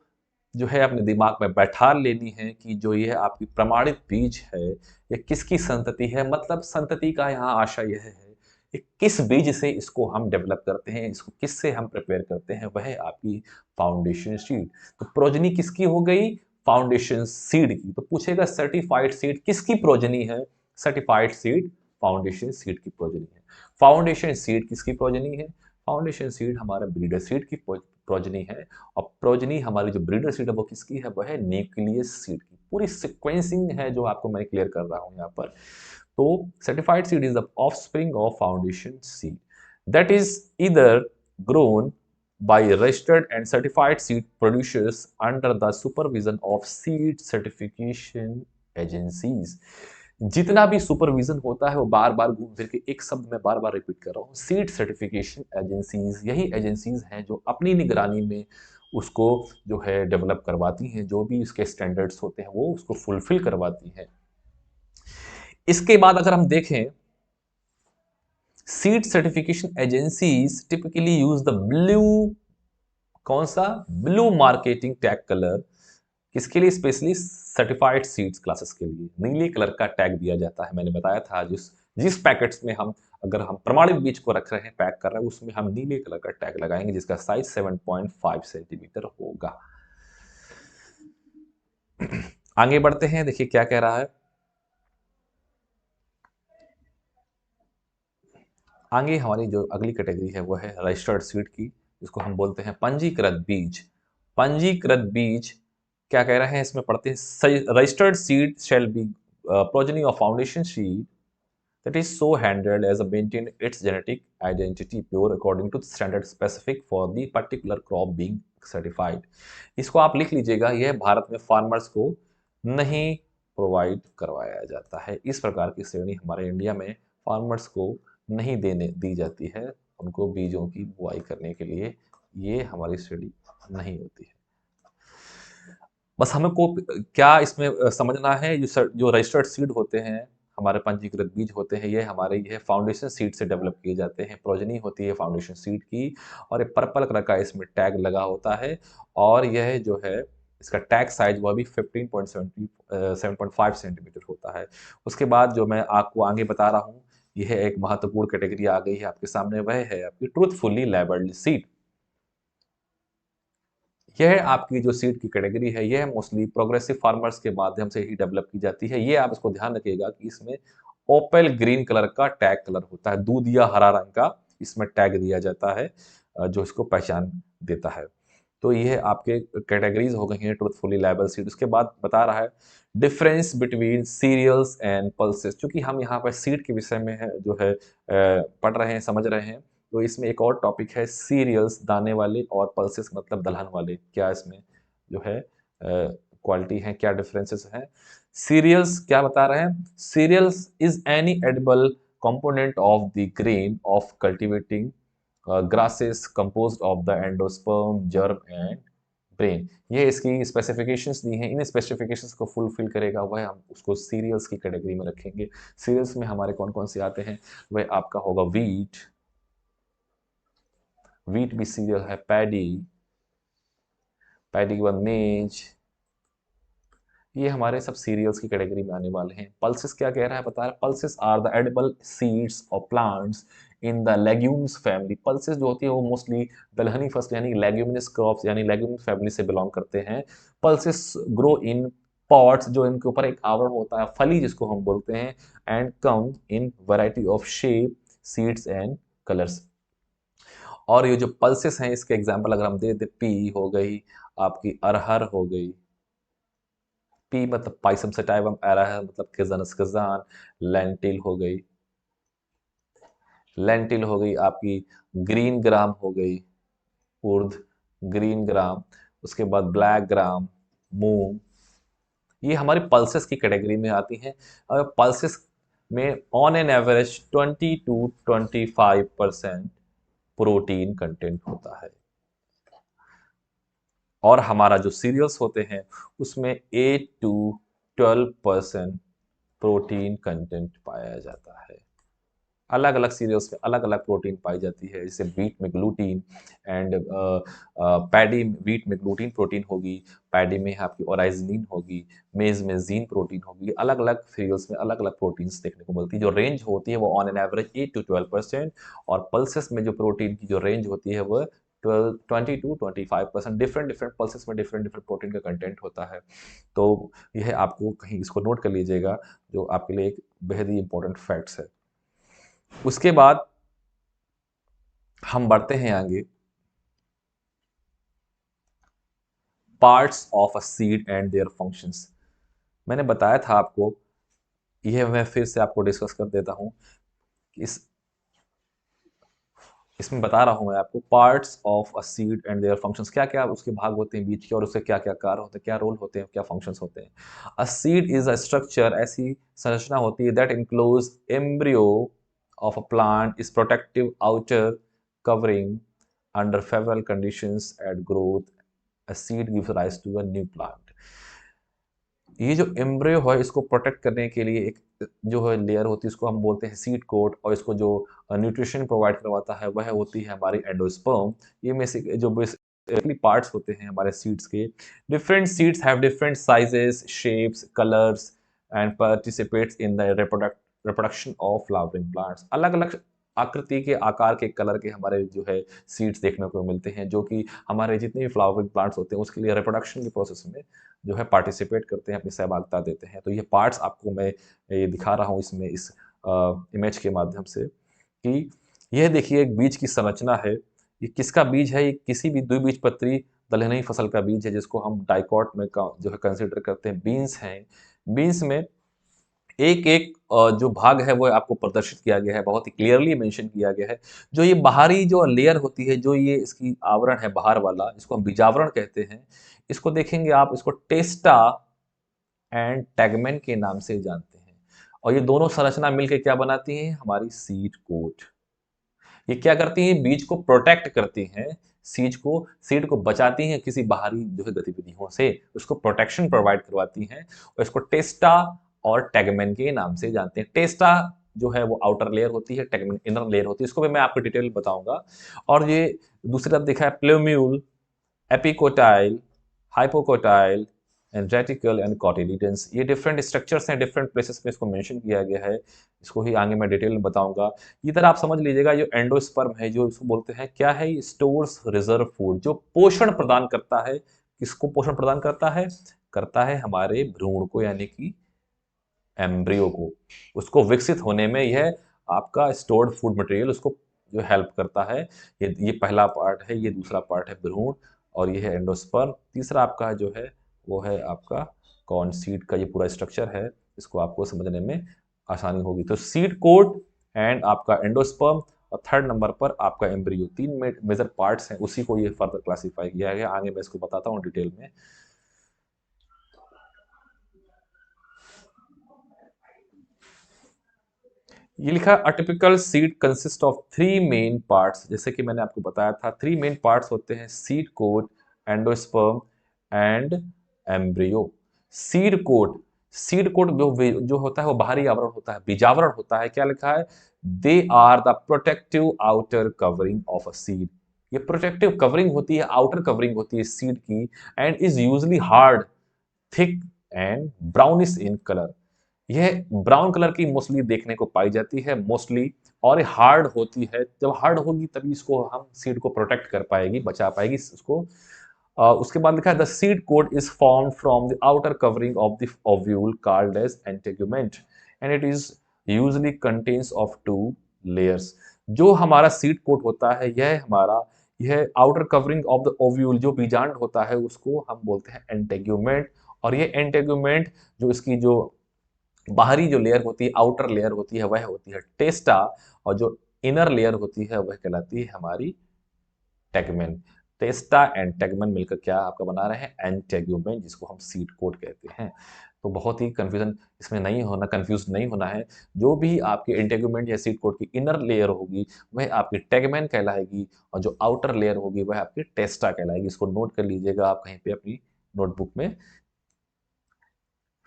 जो है अपने दिमाग में बैठा लेनी है कि जो ये आपकी प्रमाणित बीज है ये किसकी संतति है, मतलब संतति का यहाँ आशय यह है कि किस बीज से इसको हम डेवलप करते हैं, इसको किससे हम प्रिपेयर करते हैं, वह आपकी फाउंडेशन सीड। तो प्रोजनी किसकी हो गई, फाउंडेशन सीड की। तो पूछेगा सर्टिफाइड सीड किसकी प्रोजनी है, सर्टिफाइड सीड फाउंडेशन सीड की प्रोजनी है। फाउंडेशन सीड किसकी प्रोजनी है, फाउंडेशन सीड हमारा ब्रीडर सीड की प्रोजनी है, और प्रोजनी हमारी जो ब्रीडर सीड है वो किसकी है, वह है न्यूक्लियस सीड की। पूरी सिक्वेंसिंग है जो आपको मैं क्लियर कर रहा हूं यहाँ पर। तो certified seed is the offspring of foundation seed that is either grown by registered and certified seed producers under the supervision of seed certification agencies। जितना भी सुपरविजन होता है वो बार बार घूम फिर के एक शब्द में बार बार रिपीट कर रहा हूँ, सीड सर्टिफिकेशन एजेंसीज, यही एजेंसीज हैं जो अपनी निगरानी में उसको जो है डेवलप करवाती हैं, जो भी उसके स्टैंडर्ड्स होते हैं वो उसको फुलफिल करवाती हैं। इसके बाद अगर हम देखें, seed certification agencies typically use the blue, कौन सा, ब्लू मार्केटिंग टैग कलर, किसके लिए, स्पेशली सर्टिफाइड सीड्स क्लासेस के लिए नीले कलर का टैग दिया जाता है। मैंने बताया था जिस जिस पैकेट्स में हम, अगर हम प्रमाणित बीज को रख रहे हैं, पैक कर रहे हैं, उसमें हम नीले कलर का टैग लगाएंगे जिसका साइज 7.5 सेंटीमीटर होगा। आगे बढ़ते हैं, देखिए क्या कह रहा है आगे। हमारी जो अगली कैटेगरी है वो है रजिस्टर्ड सीड की, जिसको हम बोलते हैं पंजीकृत बीज। पंजीकृत बीज क्या कह रहे हैं, इसमें पढ़ते हैं, registered seed shall be progeny of foundation seed that is so handled as a maintain its genetic identity pure according to the standard specific for the particular crop being certified। इसको आप लिख लीजिएगा, यह भारत में फार्मर्स को नहीं provide करवाया जाता है। इस प्रकार की श्रेणी हमारे इंडिया में फार्मर्स को नहीं देने दी जाती है, उनको बीजों की बुआई करने के लिए ये हमारी श्रेणी नहीं होती है। बस हमको क्या इसमें समझना है, जो रजिस्टर्ड सीड होते हैं, हमारे पंजीकृत बीज होते हैं, ये हमारे ये फाउंडेशन सीड से डेवलप किए जाते हैं, प्रोजनी होती है फाउंडेशन सीड की, और एक पर्पल कलर का इसमें टैग लगा होता है, और यह जो है इसका टैग साइज वह भी 7.5 सेंटीमीटर होता है। उसके बाद जो मैं आपको आगे बता रहा हूँ, यह एक महत्वपूर्ण कैटेगरी आ गई है आपके सामने, वह है आपकी ट्रूथफुली लेबल्ड सीड। यह आपकी जो सीड की कैटेगरी है, यह मोस्टली प्रोग्रेसिव फार्मर्स के माध्यम से ही डेवलप की जाती है। ये आप इसको ध्यान रखिएगा कि इसमें ओपेल ग्रीन कलर का टैग कलर होता है, दूधिया हरा रंग का इसमें टैग दिया जाता है, जो इसको पहचान देता है। तो यह आपके कैटेगरीज हो गई हैं ट्रूथफुली लेबल सीड। उसके बाद बता रहा है difference between cereals and pulses. चूंकि हम यहाँ पर सीड के विषय में है जो है पढ़ रहे हैं, समझ रहे हैं, तो इसमें एक और टॉपिक है सीरियल्स, दाने वाले, और पल्सेस मतलब दलहन वाले। क्या इसमें जो है क्वालिटी है, क्या डिफरेंसेस हैं। सीरियल्स क्या बता रहे हैं, cereals is any edible component of the grain of cultivating grasses composed of the endosperm, germ and brain। ये इसकी स्पेसिफिकेशंस दी हैं, इन स्पेसिफिकेशंस को फुलफिल करेगा वह हम उसको सीरियल्स की कैटेगरी में रखेंगे। सीरियल्स में हमारे कौन कौन से आते हैं, वह आपका होगा वीट, वीट भी सीरियल है, पैडी, पैडी के बाद मेज, ये हमारे सब सीरियल्स की कैटेगरी में आने वाले हैं। पल्सेस क्या कह रहा है, बता रहा है pulses are the edible seeds of plants in the legumes family. Pulses जो होती है वो मोस्टली दलहनी फसल यानी लेग्यूमिनस क्रॉप्स यानी लेग्यूमिनस फैमिली से बिलोंग करते हैं। पल्सेस ग्रो इन पॉट्स, जो इनके ऊपर एक आवरण होता है, फली जिसको हम बोलते हैं, and come in variety of shape, seeds and colours. और ये जो पल्सेस हैं, इसके एग्जाम्पल अगर हम दे दे, पी हो गई, आपकी अरहर हो गई, पी मतलब पाइसम सटाइवम, अरहर मतलब खिजानस खिजान, लेंटिल हो गई, लेंटिल हो गई आपकी, ग्रीन ग्राम हो गई, उर्द, ग्रीन ग्राम, उसके बाद ब्लैक ग्राम, मूंग, ये हमारी पल्सेस की कैटेगरी में आती हैं। और पल्सेस में on an average 20 to 25% protein content होता है, और हमारा जो सीरियल्स होते हैं उसमें 8 to 12% प्रोटीन कंटेंट पाया जाता है। अलग अलग सीरियल्स में अलग अलग प्रोटीन पाई जाती है, जैसे वीट में ग्लूटीन एंड पैडी, वीट में ग्लूटीन प्रोटीन होगी, पैडी में आपकी ओराइजनिन होगी, मेज में जीन प्रोटीन होगी। अलग अलग सीरियल्स में अलग अलग प्रोटीन्स देखने को मिलती है। जो रेंज होती है वो ऑन एन एवरेज 8 to 12%, और पल्सेस में जो प्रोटीन की जो रेंज होती है वह 20 to 25%। डिफरेंट डिफरेंट पल्सेस में डिफरेंट डिफरेंट प्रोटीन का कंटेंट होता है। तो यह आपको कहीं इसको नोट कर लीजिएगा, जो आपके लिए एक बेहद ही इंपॉर्टेंट फैक्ट्स है। उसके बाद हम बढ़ते हैं आगे। Parts of a seed and their functions. मैंने बताया था आपको, यह मैं फिर से आपको डिस्कस कर देता हूं। इस इसमें बता रहा हूं मैं आपको, parts of a seed and their functions, क्या क्या उसके भाग होते हैं बीज के, और उसके क्या क्या कार्य होते हैं, क्या रोल होते हैं, क्या फंक्शंस होते हैं। A seed is a structure, ऐसी संरचना होती है that includes embryo of a plant is protective outer covering under favourable conditions at growth. A seed gives rise to a new plant। ये जो एम्ब्रियो है, इसको प्रोटेक्ट करने के लिए एक जो है लेयर होती है, इसको हम बोलते हैं सीड कोट, और इसको जो न्यूट्रिशन प्रोवाइड करवाता है वह होती है हमारी एंडोस्पर्म। ये में से जो बेसिकली पार्ट्स होते हैं हमारे सीड्स के। Different seeds have different sizes, shapes, colours and participates in the reproduction of flowering plants. अलग अलग आकृति के, आकार के, कलर के हमारे जो है सीड्स देखने को मिलते हैं, जो कि हमारे जितने भी फ्लावरिंग प्लांट्स होते हैं उसके लिए रिप्रोडक्शन के प्रोसेस में जो है पार्टिसिपेट करते हैं, अपनी सहभागिता देते हैं। तो ये पार्ट्स आपको मैं ये दिखा रहा हूँ इसमें, इस इमेज के माध्यम से, कि यह देखिए एक बीज की संरचना है। ये किसका बीज है? ये किसी भी द्विबीजपत्री दलहनी फसल का बीज है, जिसको हम डाइकॉट में जो है कंसिडर करते हैं। बीन्स हैं, बीन्स में एक एक जो भाग है वो आपको प्रदर्शित किया गया है, बहुत ही क्लियरली मेंशन किया गया है। जो ये बाहरी जो लेयर होती है, जो ये इसकी आवरण है बाहर वाला, इसको हम बीजावरण कहते हैं। इसको देखेंगे आप, इसको टेस्टा एंड टैगमेन के नाम से जानते हैं। और ये दोनों संरचना मिलकर क्या बनाती हैं? हमारी सीड कोट। ये क्या करती हैं? बीज को प्रोटेक्ट करती हैं, सीड को बचाती हैं किसी बाहरी जो है गतिविधियों से, उसको प्रोटेक्शन प्रोवाइड करवाती हैं। और इसको टेस्टा और टैगमेन के नाम से जानते हैं। टेस्टा जो है वो आउटर लेयर होती है, टैगमेन इनर लेयर होती है। इसको भी मैं आपको डिटेल बताऊंगा। और ये दूसरी तरफ देखा है, plumule, epicotyl, hypocotyl and radicle and cotyledons. ये डिफरेंट स्ट्रक्चर्स हैं, डिफरेंट प्लेसेस पे इसको मेंशन किया गया है। इसको ही आगे मैं डिटेल में बताऊंगा। इधर आप समझ लीजिएगा, जो एंडोस्पर्म है, जो इसको बोलते हैं क्या है, ये स्टोर्स रिजर्व फूड, जो पोषण प्रदान करता है। किसको पोषण प्रदान करता है? करता है हमारे भ्रूण को, यानी कि एम्ब्रियो को। उसको विकसित होने में यह आपका स्टोर्ड फूड मटेरियल उसको जो हेल्प करता है। ये पहला पार्ट है, ये दूसरा पार्ट है भ्रूण, और ये है एंडोस्पर्म। तीसरा आपका जो है वो है आपका कॉर्न सीड का ये पूरा स्ट्रक्चर है। इसको आपको समझने में आसानी होगी। तो सीड कोट एंड आपका एंडोस्पर्म, और थर्ड नंबर पर आपका एम्ब्रियो। तीन मेजर पार्ट्स हैं, उसी को ये फर्दर क्लासीफाई किया गया। आगे मैं इसको बताता हूँ डिटेल में। ये लिखा है, atypical seed consist of three main parts. जैसे कि मैंने आपको बताया था, थ्री मेन पार्ट्स होते हैं: seed coat, endosperm and embryo. Seed coat, seed coat जो होता है वो बाहरी आवरण होता है, बीजावरण होता है। क्या लिखा है? They are the protective outer covering of a seed. ये प्रोटेक्टिव कवरिंग होती है, आउटर कवरिंग होती है सीड की, and is usually hard, thick and brownish in colour. यह ब्राउन कलर की मोस्टली देखने को पाई जाती है, मोस्टली। और हार्ड होती है, जब हार्ड होगी तभी इसको हम सीड को प्रोटेक्ट कर पाएगी, बचा पाएगी इसको। उसके बाद लिखा है, the seed coat is form from the outer covering of the ovule called as integument, and it is usually contains of two layers. जो हमारा सीड कोट होता है, यह outer covering of the ovule, जो बीजांड होता है, उसको हम बोलते हैं एंटेगुमेंट। और ये एंटेगुमेंट जो इसकी जो बाहरी जो लेयर होती है, आउटर लेयर होती है, वह होती है टेस्टा। और जो इनर लेयर होती है वह कहलाती है हमारी टेगमेन। टेस्टा एंड टेगमेन मिलकर क्या आपका बना रहे हैं? एंटेगुमेन, जिसको हम सीड कोट कहते हैं। तो बहुत ही कंफ्यूजन इसमें नहीं होना, कंफ्यूज नहीं होना है। जो भी आपके एंटेगुमेंट या सीड कोट की इनर लेयर होगी वह आपकी टेगमेन कहलाएगी, और जो आउटर लेयर होगी वह आपकी टेस्टा कहलाएगी। इसको नोट कर लीजिएगा आप कहीं पे अपनी नोटबुक में।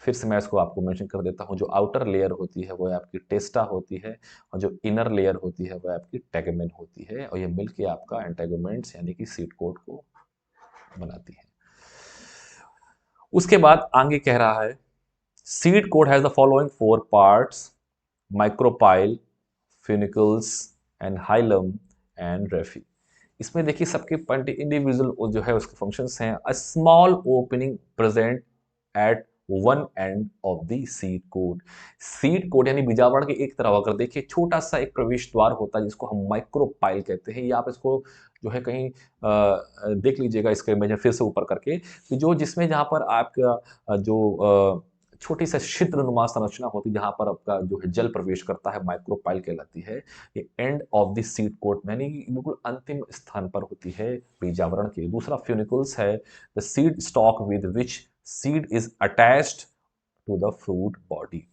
फिर से मैं इसको आपको मेंशन कर देता हूँ, जो आउटर लेयर होती है वो आपकी टेस्टा होती है, और जो इनर लेयर होती है वह आपकी टेगमेन होती है, और ये मिलके आपका एंटेगुमेंट्स यानी कि सीड कोट को बनाती है। उसके बाद आगे कह रहा है, seed coat has the following four parts: micropyle, funicles and hilum and raphe. इसमें देखिए सबके इंडिविजुअल जो है उसके फंक्शंस हैं। A small opening present at one end of the seed coat. Seed coat यानी बीजावरण के एक तरफ अगर देखिए छोटा सा एक प्रवेश द्वार होता है जिसको हम माइक्रोपाइल कहते हैं, या आप इसको जो है कहीं देख लीजिएगा इसके इमेज में फिर से ऊपर करके, कि जो जिसमें जहाँ पर आपका छोटी सा छिद्रनुमा संरचना होती है जहाँ पर आपका जो है जल प्रवेश करता है, माइक्रोपाइल कहलाती है। ये end of the seed coat यानी बिल्कुल अंतिम स्थान पर होती है बीजावरण के। दूसरा फ्यूनिकुल्स है, the seed stalk with which seed is attached to the fruit body.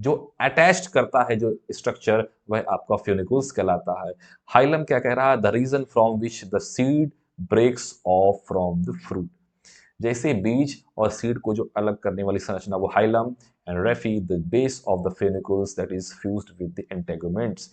जो अटैच्ड करता है जो स्ट्रक्चर वह आपका फ्यूनिकुल्स कहलाता है। हाइलम क्या कह रहा है, the region from which the seed breaks off from the fruit. जैसे बीज और सीड को जो अलग करने वाली संरचना वो hilum, and raphe the base of the funicles that is fused with the integuments,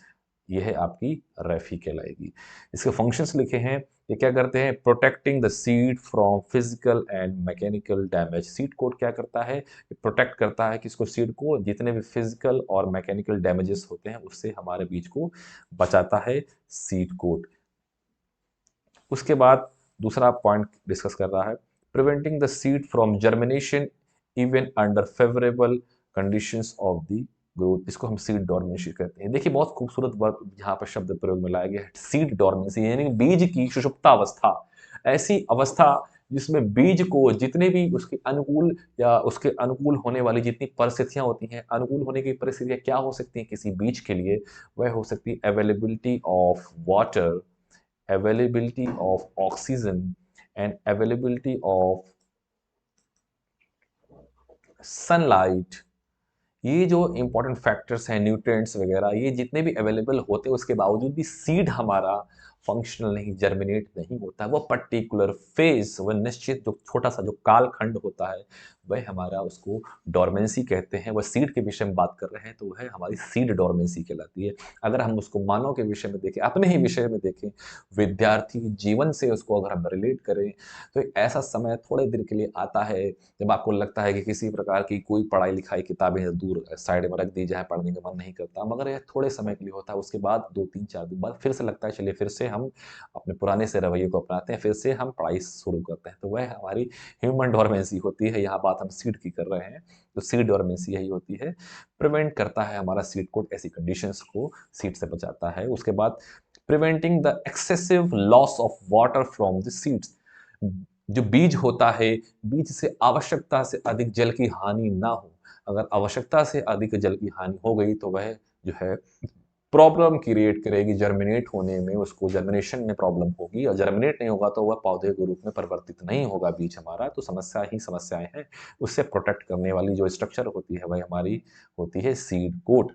ये है आपकी रेफी कहलाएगी। इसके फंक्शंस लिखे हैं, ये क्या करते हैं, protecting the seed from physical and mechanical damage. Seed coat क्या करता है, प्रोटेक्ट करता है किसको, सीड को, जितने भी फिजिकल और मैकेनिकल डैमेजेस होते हैं उससे हमारे बीज को बचाता है सीड कोट। उसके बाद दूसरा पॉइंट डिस्कस कर रहा है, preventing the seed from germination even under favourable conditions of the growth. इसको हम सीड डॉर्मेंसी कहते हैं। देखिए बहुत खूबसूरत वर्ड यहाँ पर शब्द प्रयोग में लाया गया है, सीड डॉर्मेंसी यानी बीज की सुषुप्ता अवस्था। ऐसी अवस्था जिसमें बीज को जितने भी उसके अनुकूल या उसके अनुकूल होने वाली जितनी परिस्थितियां होती हैं, अनुकूल होने की परिस्थितियां क्या हो सकती हैं किसी बीज के लिए, वह हो सकती है availability of water, availability of oxygen and availability of sunlight। ये जो इंपॉर्टेंट फैक्टर्स हैं, न्यूट्रिएंट्स वगैरह, ये जितने भी अवेलेबल होते हैं उसके बावजूद भी सीड हमारा फंक्शनल नहीं, जर्मिनेट नहीं होता। वो पर्टिकुलर फेज, वह निश्चित जो छोटा सा जो कालखंड होता है वह हमारा उसको डोरमेंसी कहते हैं। वह सीड के विषय में बात कर रहे हैं तो वह हमारी सीड डोरमेंसी कहलाती है। अगर हम उसको मानव के विषय में देखें, अपने ही विषय में देखें, विद्यार्थी जीवन से उसको अगर हम रिलेट करें, तो एक ऐसा समय थोड़े देर के लिए आता है जब आपको लगता है कि किसी प्रकार की कोई पढ़ाई लिखाई किताबें दूर साइड में रख दी जाए, पढ़ने का मन नहीं करता, मगर यह थोड़े समय के लिए होता है। उसके बाद 2-3-4 दिन बाद फिर से लगता है चलिए फिर से हम अपने पुराने से रवैये को अपनाते हैं, फिर से हम पढ़ाई शुरू करते हैं। तो वह हमारी ह्यूमन डोरमेंसी होती है। यहाँ बात हम सीड की कर रहे हैं, तो सीड डोरमेंसी यही होती है, प्रिवेंट करता है हमारा सीड कोट ऐसी कंडीशंस को, सीड से बचाता है। उसके बाद preventing the excessive loss of water from the seeds. जो बीज होता है, बीज से आवश्यकता से अधिक जल की हानि ना हो। अगर आवश्यकता से अधिक जल की हानि हो गई तो वह जो है प्रॉब्लम क्रिएट करेगी जर्मिनेट होने में, उसको जर्मिनेशन में प्रॉब्लम होगी, और जर्मिनेट नहीं होगा तो वह पौधे के रूप में परिवर्तित नहीं होगा बीज हमारा। तो समस्या ही समस्याएं हैं। उससे प्रोटेक्ट करने वाली जो स्ट्रक्चर होती है वह हमारी होती है सीड कोट।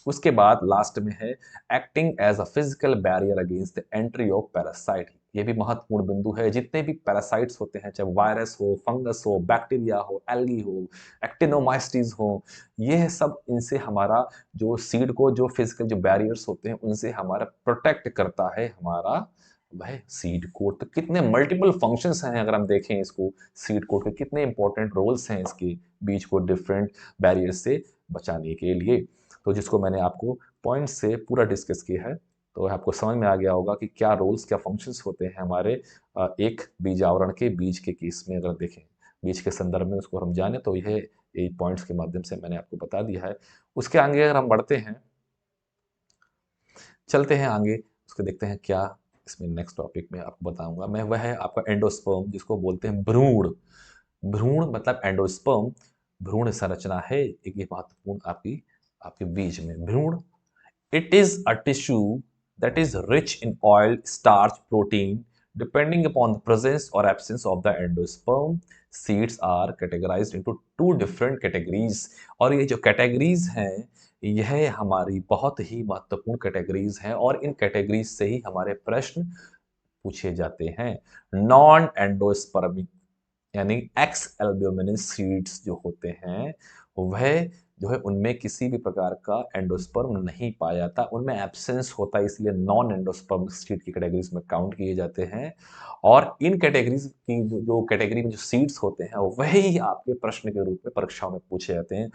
उसके बाद लास्ट में है acting as a physical barrier against the entry of parasite. ये भी महत्वपूर्ण बिंदु है। जितने भी पैरासाइट्स होते हैं, चाहे वायरस हो, फंगस हो, बैक्टीरिया हो, एल्गी हो, एक्टिनोमाइसीज हो, ये सब इनसे हमारा जो सीड को जो फिजिकल जो बैरियर्स होते हैं उनसे हमारा प्रोटेक्ट करता है हमारा वह सीड कोट। तो कितने मल्टीपल फंक्शंस हैं अगर हम देखें इसको, सीड कोट के कितने इंपॉर्टेंट रोल्स हैं इसके बीज को डिफरेंट बैरियर से बचाने के लिए। तो जिसको मैंने आपको पॉइंट से पूरा डिस्कस किया है, तो आपको समझ में आ गया होगा कि क्या रोल्स क्या फंक्शंस होते हैं हमारे एक बीज आवरण के बीज के केस में। अगर देखें बीज के संदर्भ में उसको हम जाने तो यह 8 पॉइंट्स के माध्यम से मैंने आपको बता दिया है। उसके आगे अगर हम बढ़ते हैं, चलते हैं आगे, उसके देखते हैं क्या इसमें नेक्स्ट टॉपिक में आपको बताऊंगा मैं। वह है आपका एंडोस्पर्म, जिसको बोलते हैं भ्रूण। भ्रूण मतलब एंडोस्पर्म, भ्रूण संरचना है एक ये महत्वपूर्ण आपकी आपके बीज में। भ्रूण, it is a tissue that is rich in oil, starch, protein. Depending upon the presence or absence of the endosperm, seeds are categorized into 2 different categories. और ये जो कैटेगरीज हैं यह हमारी बहुत ही महत्वपूर्ण कैटेगरीज हैं, और इन कैटेगरीज से ही हमारे प्रश्न पूछे जाते हैं। नॉन एंडोस्पर्मिक यानी एक्स एल्ब्यूमिनस सीड्स जो होते हैं वह जो है उनमें किसी भी प्रकार का एंडोस्पर्म नहीं पाया जाता, उनमें एब्सेंस होता है, इसलिए नॉन एंडोस्पर्म सीड की कैटेगरीज में काउंट किए जाते हैं। और इन कैटेगरीज की जो कैटेगरी में जो सीड्स होते हैं वही आपके प्रश्न के रूप में परीक्षाओं में पूछे जाते हैं।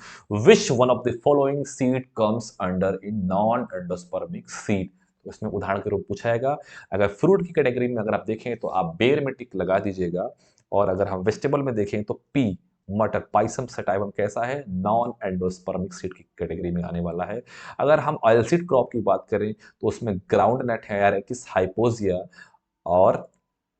Which one of the following seed comes under in non endospermic seed. तो इसमें उदाहरण के रूप पूछा जाएगा। अगर फ्रूट की कैटेगरी में अगर आप देखें तो आप बेर में टिक लगा दीजिएगा, और अगर हम वेजिटेबल में देखें तो पी मटर, पाइसम सटाइवम कैसा है, नॉन एंडोस्पर्मिक सीड की कैटेगरी में आने वाला है। अगर हम ऑयल सीड क्रॉप की बात करें तो उसमें ग्राउंड नट है एरेकिस हाइपोजिया और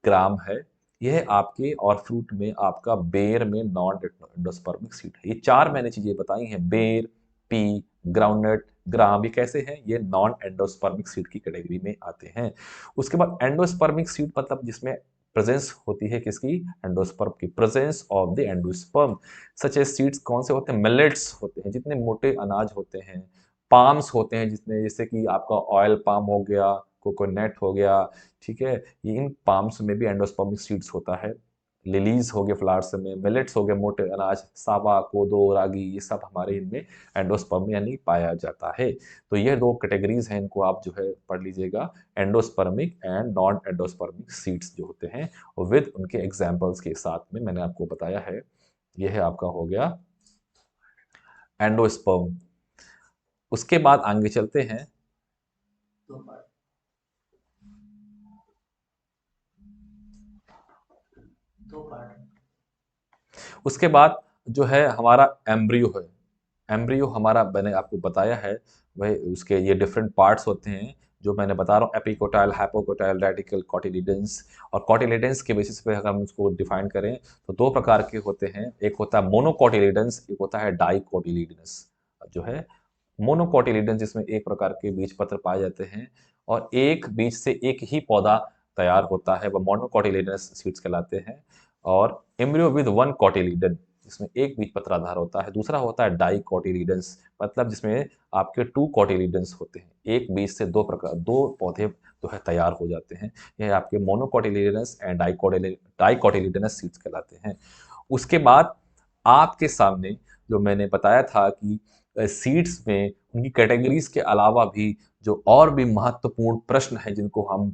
ग्राम है। यह आपके और फ्रूट में आपका बेर में नॉन एंडोस्पर्मिक सीड है। ये चार मैंने चीजें बताई हैं, बेर, पी, ग्राउंडनट, ग्राम, ये कैसे हैं, ये नॉन एंडोस्पर्मिक सीड की कैटेगरी में आते हैं। उसके बाद एंडोस्पर्मिक सीड मतलब जिसमें प्रेजेंस होती है किसकी, एंडोस्पर्म की, presence of the endosperm. Such as seeds कौन से होते हैं, मिलेट्स होते हैं, जितने मोटे अनाज होते हैं, पाम्स होते हैं जितने, जैसे कि आपका ऑयल पाम हो गया, कोकोनट हो गया, ठीक है, ये इन पाम्स में भी एंडोस्पर्मिक सीड्स होता है। लिलीज हो गए फ्लावर्स में, मिलेट्स हो गए मोटे अनाज, सावा, कोदो, रागी, ये सब हमारे इनमें एंडोस्पर्म यानी पाया जाता है। तो ये दो कैटेगरीज हैं, इनको आप जो है पढ़ लीजिएगा, endospermic and non endospermic seeds जो होते हैं, और विद उनके एग्जाम्पल्स के साथ में मैंने आपको बताया है। यह है आपका हो गया एंडोस्पर्म। उसके बाद आगे चलते हैं, उसके बाद जो है हमारा एम्ब्रियो है। एम्ब्रियो हमारा मैंने आपको बताया है, वह उसके ये डिफरेंट पार्ट्स होते हैं जो मैंने बता रहा हूँ, एपिकोटाइल, हाइपोकोटाइल, रेडिकल, कॉटिलिडेंस। और कॉटिलिडेंस के बेसिस पे अगर हम उसको डिफाइन करें तो दो प्रकार के होते हैं, एक होता है मोनोकॉटिलिडेंस, एक होता है डाइकोटिलिडेंस। जो है मोनोकॉटिलिडेंस जिसमें एक प्रकार के बीज पत्र पाए जाते हैं और एक बीज से एक ही पौधा तैयार होता है, वह मोनोकॉटिलिडेंस सीड्स कहलाते हैं। और एम्ब्रियो विद वन कॉटिलिडन जिसमें एक बीज पत्राधार होता है, दूसरा होता है डाइकोटिलिडेंस मतलब जिसमें आपके टू कॉटिलिडेंस होते हैं, एक बीज से दो पौधे जो है तैयार हो जाते हैं। यह आपके मोनोकॉटिलिडेंस एंड डाइकोटिलिडेंस सीड्स कहलाते हैं। उसके बाद आपके सामने जो मैंने बताया था कि सीड्स में उनकी कैटेगरीज के अलावा भी जो और भी महत्वपूर्ण प्रश्न हैं जिनको हम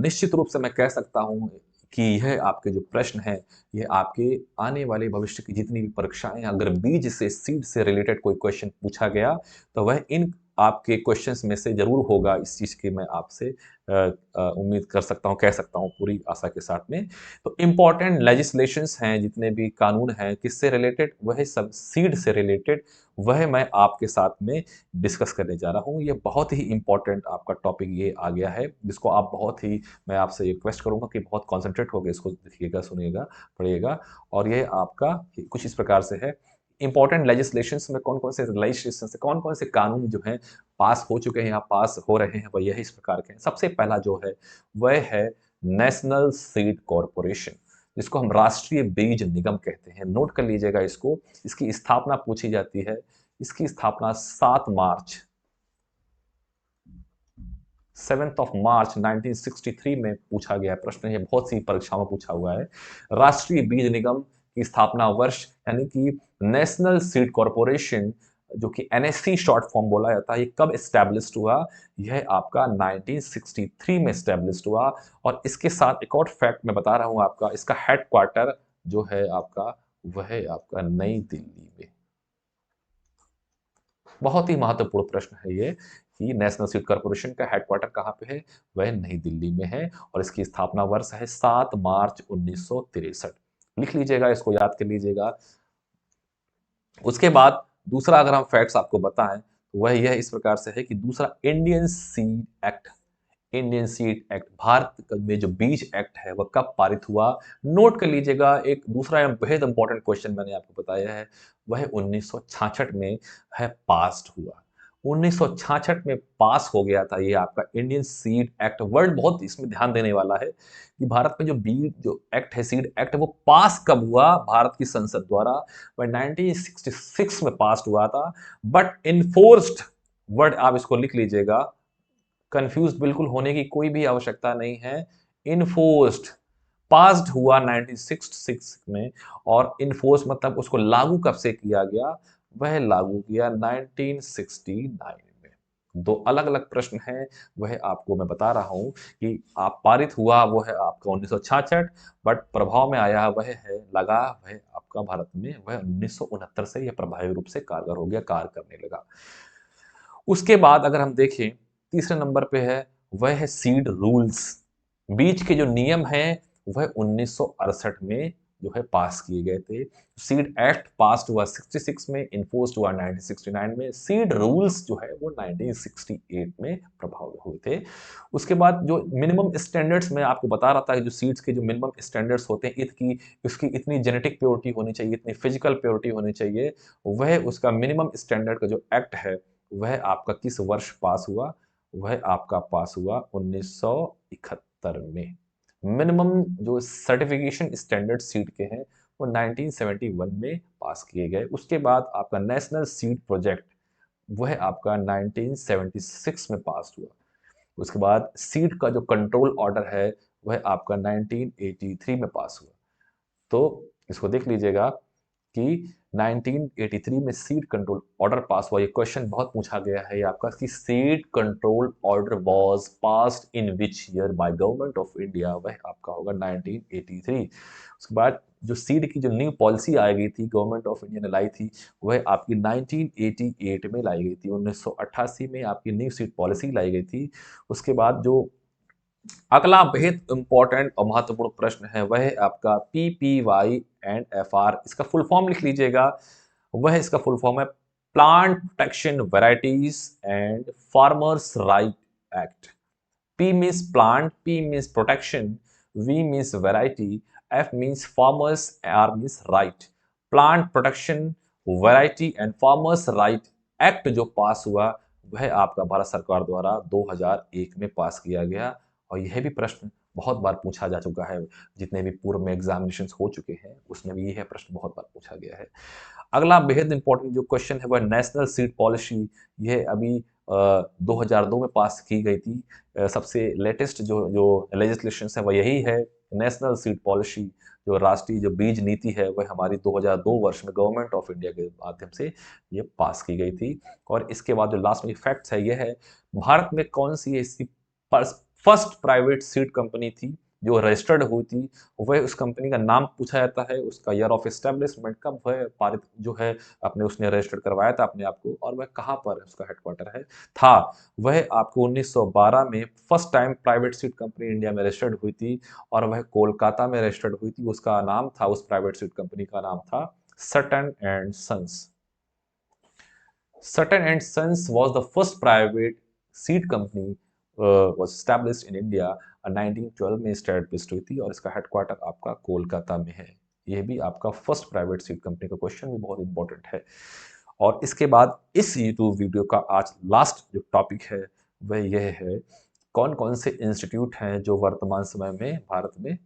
निश्चित रूप से मैं कह सकता हूं कि यह आपके जो प्रश्न हैं, यह आपके आने वाले भविष्य की जितनी भी परीक्षाएं, अगर बीज से, सीड से रिलेटेड कोई क्वेश्चन पूछा गया तो वह इन आपके क्वेश्चंस में से जरूर होगा। इस चीज की मैं आपसे उम्मीद कर सकता हूं, कह सकता हूं पूरी आशा के साथ में। तो इम्पॉर्टेंट लेजिस्लेशंस हैं, जितने भी कानून हैं, किससे रिलेटेड, वह सब सीड से रिलेटेड, वह मैं आपके साथ में डिस्कस करने जा रहा हूं। ये बहुत ही इंपॉर्टेंट आपका टॉपिक ये आ गया है, जिसको आप बहुत ही, मैं आपसे रिक्वेस्ट करूंगा कि बहुत कॉन्सेंट्रेट होकर इसको देखिएगा, सुनिएगा, पढ़िएगा। और ये आपका कुछ इस प्रकार से है, इंपॉर्टेंट लेजिस्लेशंस में कौन कौन से लेजिस्लेशन से कौन कौन से कानून जो हैं पास हो चुके हैं या पास हो रहे हैं, वह यही इस प्रकार के हैं। सबसे पहला जो है वह है नेशनल सीड कॉरपोरेशन, जिसको हम राष्ट्रीय बीज निगम कहते हैं। नोट कर लीजिएगा इसको। इसकी स्थापना पूछी जाती है, इसकी स्थापना 7 मार्च 1963 में पूछा गया प्रश्न, ये बहुत सी परीक्षाओं में पूछा हुआ है। राष्ट्रीय बीज निगम की स्थापना वर्ष यानी कि नेशनल सीड कॉरपोरेशन, जो कि एनएससी शॉर्ट फॉर्म बोला जाता है, ये कब एस्टैब्लिश्ड हुआ, यह आपका 1963 में एस्टैब्लिश्ड हुआ। और इसके साथ एक और फैक्ट मैं बता रहा हूं आपका, इसका हेडक्वार्टर जो है आपका, वह है आपका नई दिल्ली में। बहुत ही महत्वपूर्ण प्रश्न है ये कि नेशनल सीड कॉर्पोरेशन का हेडक्वार्टर कहाँ पे है, वह नई दिल्ली में है। और इसकी स्थापना वर्ष है 7 मार्च 1963। लिख लीजिएगा, इसको याद कर लीजिएगा। उसके बाद दूसरा अगर हम फैक्ट्स आपको बताएं तो वह यह इस प्रकार से है कि दूसरा Indian seed act, Indian seed act, Bharat में जो बीज एक्ट है वह कब पारित हुआ, नोट कर लीजिएगा। एक दूसरा बेहद इंपॉर्टेंट क्वेश्चन मैंने आपको बताया है, वह 1966 में है पास्ड हुआ। 1966 में पास हो गया था ये आपका इंडियन सीड एक्ट। वर्ड बहुत इसमें ध्यान देने वाला है कि भारत में जो बीज जो एक्ट है, सीड एक्ट है, वो पास कब हुआ भारत की संसद द्वारा, वह 1966 में पास हुआ था। बट इनफोर्स्ड, वर्ड आप इसको लिख लीजिएगा, कंफ्यूज बिल्कुल होने की कोई भी आवश्यकता नहीं है। इनफोर्स्ड, पास्ड हुआ 1966 में, और इनफोर्स मतलब उसको लागू कब से किया गया, वह लागू किया 1969 में। दो अलग अलग प्रश्न हैं, वह आपको मैं बता रहा हूं कि आप पारित हुआ वो है आपका 1966, बट प्रभाव में आया वह है, लगा वह आपका भारत में वह 1969 से यह प्रभावी रूप से कारगर हो गया, कार्य करने लगा। उसके बाद अगर हम देखें तीसरे नंबर पे है, वह है सीड रूल्स। बीज के जो नियम हैं वह 1968 में जो है पास किए गए थे। सीड एक्ट पास हुआ 66 में, इन्फोर्स्ड हुआ 1969 में, सीड रूल्स जो है वो 1968 में प्रभावी हुए थे। उसके बाद जो मिनिमम स्टैंडर्ड्स मैं आपको बता रहा था कि जो सीड्स के जो मिनिमम स्टैंडर्ड्स होते हैं इसकी उसकी इतनी जेनेटिक प्योरिटी होनी चाहिए, इतनी फिजिकल प्योरिटी होनी चाहिए, वह उसका मिनिमम स्टैंडर्ड का जो एक्ट है वह आपका किस वर्ष पास हुआ? वह आपका पास हुआ 1971 में। मिनिमम जो सर्टिफिकेशन स्टैंडर्ड सीड के हैं वो 1971 में पास किए गए। उसके बाद आपका नेशनल सीड प्रोजेक्ट वह आपका 1976 में पास हुआ। उसके बाद सीड का जो कंट्रोल ऑर्डर है वह आपका 1983 में पास हुआ। तो इसको देख लीजिएगा कि 1983 में सीड कंट्रोल ऑर्डर पास हुआ। ये क्वेश्चन बहुत पूछा गया है आपका कि seed control order was passed in which year by government of India, वह आपका होगा 1983। उसके बाद जो सीड की जो न्यू पॉलिसी आई गई थी, गवर्नमेंट ऑफ इंडिया ने लाई थी, वह आपकी 1988 में लाई गई थी। 1988 में आपकी न्यू सीड पॉलिसी लाई गई थी। उसके बाद जो अगला बेहद इंपॉर्टेंट और महत्वपूर्ण प्रश्न है वह है आपका PPY&FR, इसका फुल फॉर्म लिख लीजिएगा। वह इसका फुल फॉर्म है plant protection varieties and farmers right act. P means plant, P means protection, V means variety, F means farmers, R means right. Plant Protection Variety and Farmers Right Act जो पास हुआ वह आपका भारत सरकार द्वारा 2001 में पास किया गया। और यह भी प्रश्न बहुत बार पूछा जा चुका है, जितने भी पूर्व में एग्जामिनेशंस हो चुके हैं उसमें भी यह प्रश्न बहुत बार पूछा गया है। अगला बेहद इंपॉर्टेंट जो क्वेश्चन है वह नेशनल सीड पॉलिसी। यह अभी 2002 में पास की गई थी। सबसे लेटेस्ट जो जो लेजिस्लेशन है वह यही है। नेशनल सीड पॉलिसी जो राष्ट्रीय जो बीज नीति है वह हमारी 2002 वर्ष में गवर्नमेंट ऑफ इंडिया के माध्यम से ये पास की गई थी। और इसके बाद जो लास्ट में फैक्ट्स है यह है, भारत में कौन सी ऐसी फर्स्ट प्राइवेट सीड कंपनी थी जो रजिस्टर्ड हुई थी, वह उस कंपनी का नाम पूछा जाता है, उसका ईयर ऑफ एस्टेब्लिशमेंट कब वह पारित जो है अपने उसने रजिस्टर्ड करवाया था अपने आप को, और वह कहाँ पर उसका हेडक्वार्टर है था। वह आपको 1912 में first time private seed company India में रजिस्टर्ड हुई थी और वह कोलकाता में रजिस्टर्ड हुई थी। उसका नाम था, उस प्राइवेट सीड कंपनी का नाम था Sutton and Sons. Sutton and Sons was the first private seed company was established in India। 1912 में स्टैब्लिश हुई थी और इसका हेडक्वार्टर आपका कोलकाता में है। यह भी आपका फर्स्ट प्राइवेट सीड कंपनी का क्वेश्चन भी बहुत इंपॉर्टेंट है। और इसके बाद इस यूट्यूब वीडियो का आज लास्ट जो टॉपिक है वह यह है, कौन कौन से इंस्टीट्यूट हैं जो वर्तमान समय में भारत में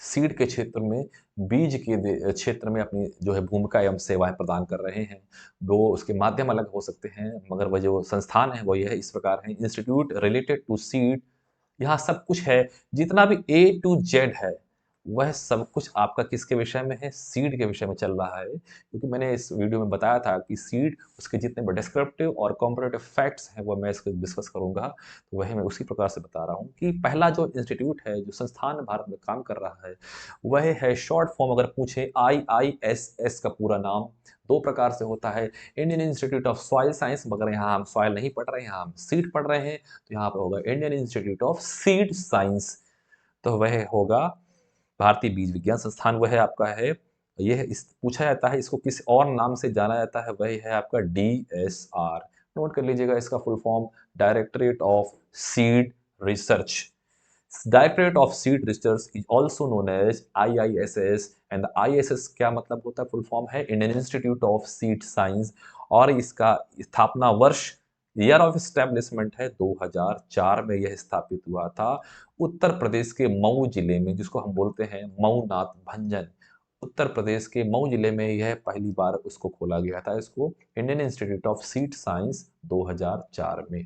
सीड के क्षेत्र में, बीज के क्षेत्र में अपनी जो है भूमिका एवं सेवाएं प्रदान कर रहे हैं। वो उसके माध्यम अलग हो सकते हैं मगर वह जो संस्थान है वो यह इस प्रकार है। इंस्टीट्यूट रिलेटेड टू सीड, यहाँ सब कुछ है, जितना भी A to Z है वह सब कुछ आपका किसके विषय में है? सीड के विषय में चल रहा है। क्योंकि मैंने इस वीडियो में बताया था कि सीड उसके जितने भी डिस्क्रिप्टिव और कॉम्परेटिव फैक्ट्स हैं वो मैं इसको डिस्कस करूंगा, तो वही मैं उसी प्रकार से बता रहा हूँ कि पहला जो इंस्टीट्यूट है, जो संस्थान भारत में काम कर रहा है, वह है शॉर्ट फॉर्म अगर पूछे IISS का पूरा नाम दो प्रकार से होता है। Indian Institute of soil science, मगर यहाँ हम सॉइल नहीं पढ़ रहे हैं, यहाँ हम सीड पढ़ रहे हैं, तो यहाँ पर होगा Indian Institute of Seed science. तो वह होगा भारतीय बीज विज्ञान संस्थान, वह आपका है। यह इस पूछा जाता है इसको किस और नाम से जाना जाता है, वही है आपका DSR। नोट कर लीजिएगा इसका full form, directorate of seed research. Directorate of seed research is also known as IISS। And IISS क्या मतलब होता है? फुल फॉर्म है Indian Institute of Seed Science. और इसका स्थापना वर्ष, ईयर ऑफ एस्टेब्लिशमेंट है 2004 में यह स्थापित हुआ था उत्तर प्रदेश के मऊ जिले में, जिसको हम बोलते हैं मऊ नाथ भंजन। उत्तर प्रदेश के मऊ जिले में यह पहली बार उसको खोला गया था, इसको Indian Institute of Seed science 2004 में,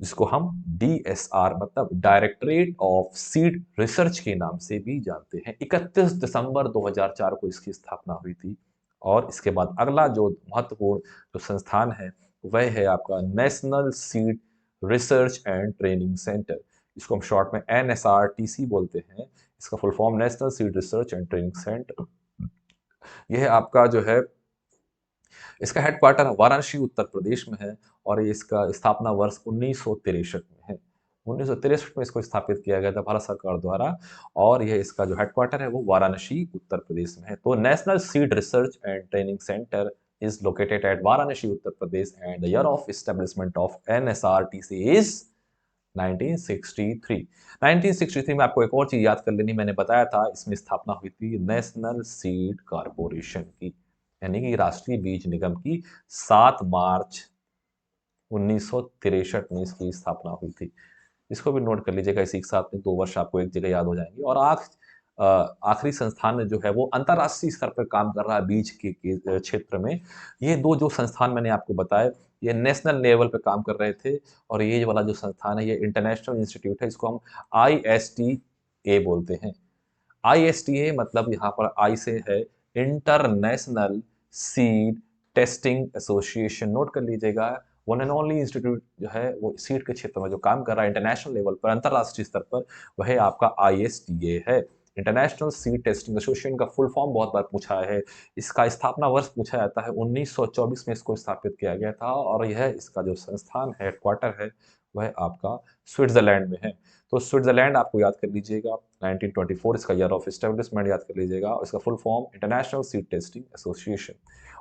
जिसको हम DSR मतलब डायरेक्टरेट ऑफ सीड रिसर्च के नाम से भी जानते हैं। 31 दिसंबर 2004 को इसकी स्थापना हुई थी। और इसके बाद अगला जो महत्वपूर्ण जो संस्थान है वह है आपका national seed research and training centre, इसको हम शॉर्ट में NSRTC बोलते हैं। इसका full form national seed research and training centre. यह आपका जो है, इसका हेडक्वार्टर वाराणसी उत्तर प्रदेश में है और इसका स्थापना वर्ष 1963 में है। 1963 में इसको स्थापित किया गया था भारत सरकार द्वारा, और यह इसका जो हेडक्वार्टर है वो वाराणसी उत्तर प्रदेश में है। तो national seed research and training centre is located at Varanasi, Uttar Pradesh, and the year of establishment of NSRTC is 1963। 1963 में आपको एक और चीज याद कर लेनी, मैंने बताया था इसमें स्थापना हुई थी नेशनल सीड कॉर्पोरेशन की, यानी कि राष्ट्रीय बीज निगम की 7 मार्च 1963 में इसकी स्थापना हुई थी। इसको भी नोट कर लीजिएगा, इसी के साथ में 2 वर्ष आपको एक जगह याद हो जाएंगे। और आखिरी संस्थान जो है वो अंतर्राष्ट्रीय स्तर पर काम कर रहा है बीज के क्षेत्र में। ये 2 जो संस्थान मैंने आपको बताए, ये नेशनल लेवल पे काम कर रहे थे, और ये वाला जो संस्थान है ये इंटरनेशनल इंस्टीट्यूट है, इसको हम ISTA बोलते हैं। ISTA मतलब यहाँ पर आई से है international seed testing association. Note कर लीजिएगा, वन एंड ओनली इंस्टीट्यूट जो है वो सीड के क्षेत्र में जो काम कर रहा है इंटरनेशनल लेवल पर, अंतर्राष्ट्रीय स्तर पर, वह आपका ISTA है, इंटरनेशनल सीड टेस्टिंग एसोसिएशन। का फुल फॉर्म बहुत बार पूछा है, इसका स्थापना वर्ष पूछा जाता है, 1924 में इसको स्थापित किया गया था, और यह इसका जो संस्थान है, हेडक्वार्टर है, वह आपका स्विट्जरलैंड में है। तो स्विट्जरलैंड आपको याद कर लीजिएगा, 1924 इसका ईयर ऑफ एस्टेब्लिशमेंट याद कर लीजिएगा, और इसका full form international seed testing association.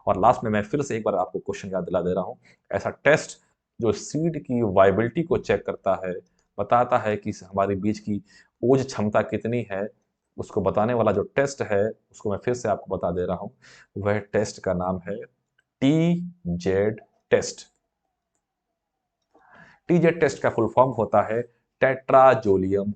और लास्ट में मैं फिर से एक बार आपको क्वेश्चन याद दिला दे रहा हूँ, ऐसा टेस्ट जो सीड की वाइबिलिटी को चेक करता है, बताता है कि हमारी बीज की ओज क्षमता कितनी है, उसको बताने वाला जो टेस्ट है उसको मैं फिर से आपको बता दे रहा हूँ, वह टेस्ट का नाम है TZ टेस्ट। TZ टेस्ट का फुल फॉर्म होता है टेट्राजोलियम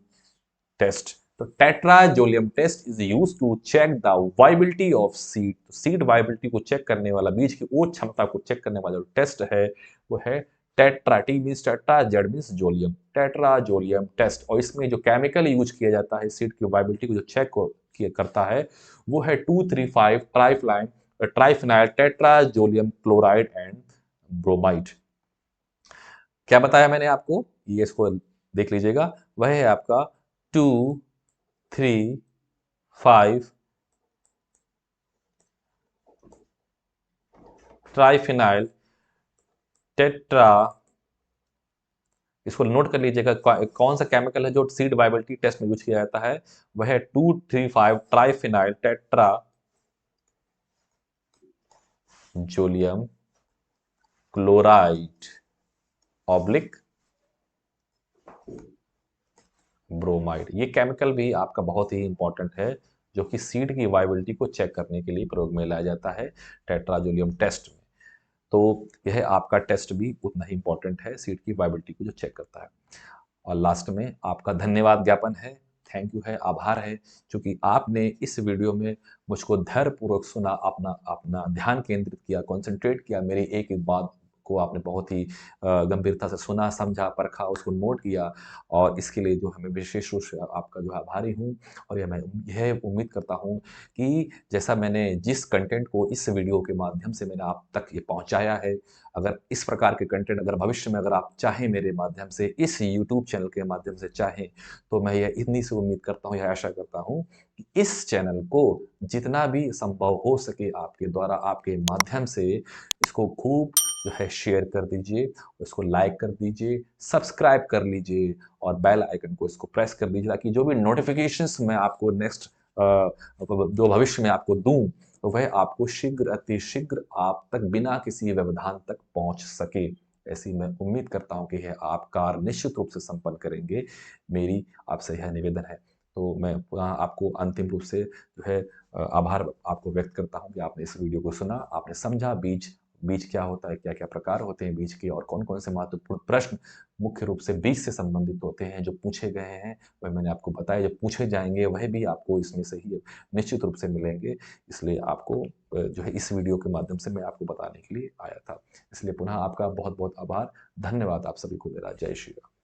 टेस्ट। तो tetrazolium test is use to check the viability of seed. Seed viability को चेक करने वाला, बीज की ओज क्षमता को चेक करने वाला जो टेस्ट है वो है tetra, T means tetra, Z means zolium, tetrazolium test. और इसमें जो केमिकल यूज किया जाता है सीड की वाइबिलिटी को जो चेक करता है वो है 2,3,5 triphenyl tetrazolium chloride and bromide. क्या बताया मैंने आपको, ये इसको देख लीजिएगा, वह है आपका 2,3,5 ट्राइफिनाइल टेट्रा। इसको नोट कर लीजिएगा, कौन सा केमिकल है जो सीड वाइबिलिटी टेस्ट में यूज किया जाता है, वह है 2,3,5 triphenyl tetrazolium chloride oblique bromide. ये केमिकल भी आपका बहुत ही इंपॉर्टेंट है, जो कि सीड की वाइबिलिटी को चेक करने के लिए प्रयोग में लाया जाता है टेट्राजोलियम टेस्ट में। तो यह आपका टेस्ट भी उतना ही इंपॉर्टेंट है सीड की वाइबिलिटी को जो चेक करता है। और लास्ट में आपका धन्यवाद ज्ञापन है, थैंक यू है, आभार है, क्योंकि आपने इस वीडियो में मुझको धैर्यपूर्वक सुना, अपना अपना ध्यान केंद्रित किया, कॉन्सेंट्रेट किया, मेरी एक एक बात को आपने बहुत ही गंभीरता से सुना, समझा, परखा, उसको नोट किया, और इसके लिए जो हमें विशेष रूप से आपका जो आभारी हूँ। और मैं यह उम्मीद करता हूँ कि जैसा मैंने जिस कंटेंट को इस वीडियो के माध्यम से मैंने आप तक ये पहुँचाया है, अगर इस प्रकार के कंटेंट अगर भविष्य में अगर आप चाहें मेरे माध्यम से, इस यूट्यूब चैनल के माध्यम से चाहें, तो मैं यह इतनी सी उम्मीद करता हूँ, यह आशा करता हूँ कि इस चैनल को जितना भी संभव हो सके आपके द्वारा, आपके माध्यम से इसको खूब जो है शेयर कर दीजिए, उसको लाइक कर दीजिए, सब्सक्राइब कर लीजिए, और बेल आइकन को इसको प्रेस कर दीजिए, ताकि जो भी नोटिफिकेशंस मैं आपको नेक्स्ट जो भविष्य में आपको दूं, तो वह आपको शीघ्र अतिशीघ्र आप तक बिना किसी व्यवधान तक पहुंच सके। ऐसी मैं उम्मीद करता हूं कि यह आप कार्य निश्चित रूप से संपन्न करेंगे, मेरी आपसे यह निवेदन है। तो मैं पुनः आपको अंतिम रूप से जो है आभार आपको व्यक्त करता हूं कि आपने इस वीडियो को सुना, आपने समझा बीज बीज क्या होता है, क्या क्या प्रकार होते हैं बीज के, और कौन कौन से महत्वपूर्ण प्रश्न मुख्य रूप से बीज से संबंधित होते हैं जो पूछे गए हैं, वह मैंने आपको बताया, जो पूछे जाएंगे वह भी आपको इसमें से ही निश्चित रूप से मिलेंगे। इसलिए आपको जो है इस वीडियो के माध्यम से मैं आपको बताने के लिए आया था। इसलिए पुनः आपका बहुत बहुत आभार, धन्यवाद आप सभी को मेरा। जय श्री राम।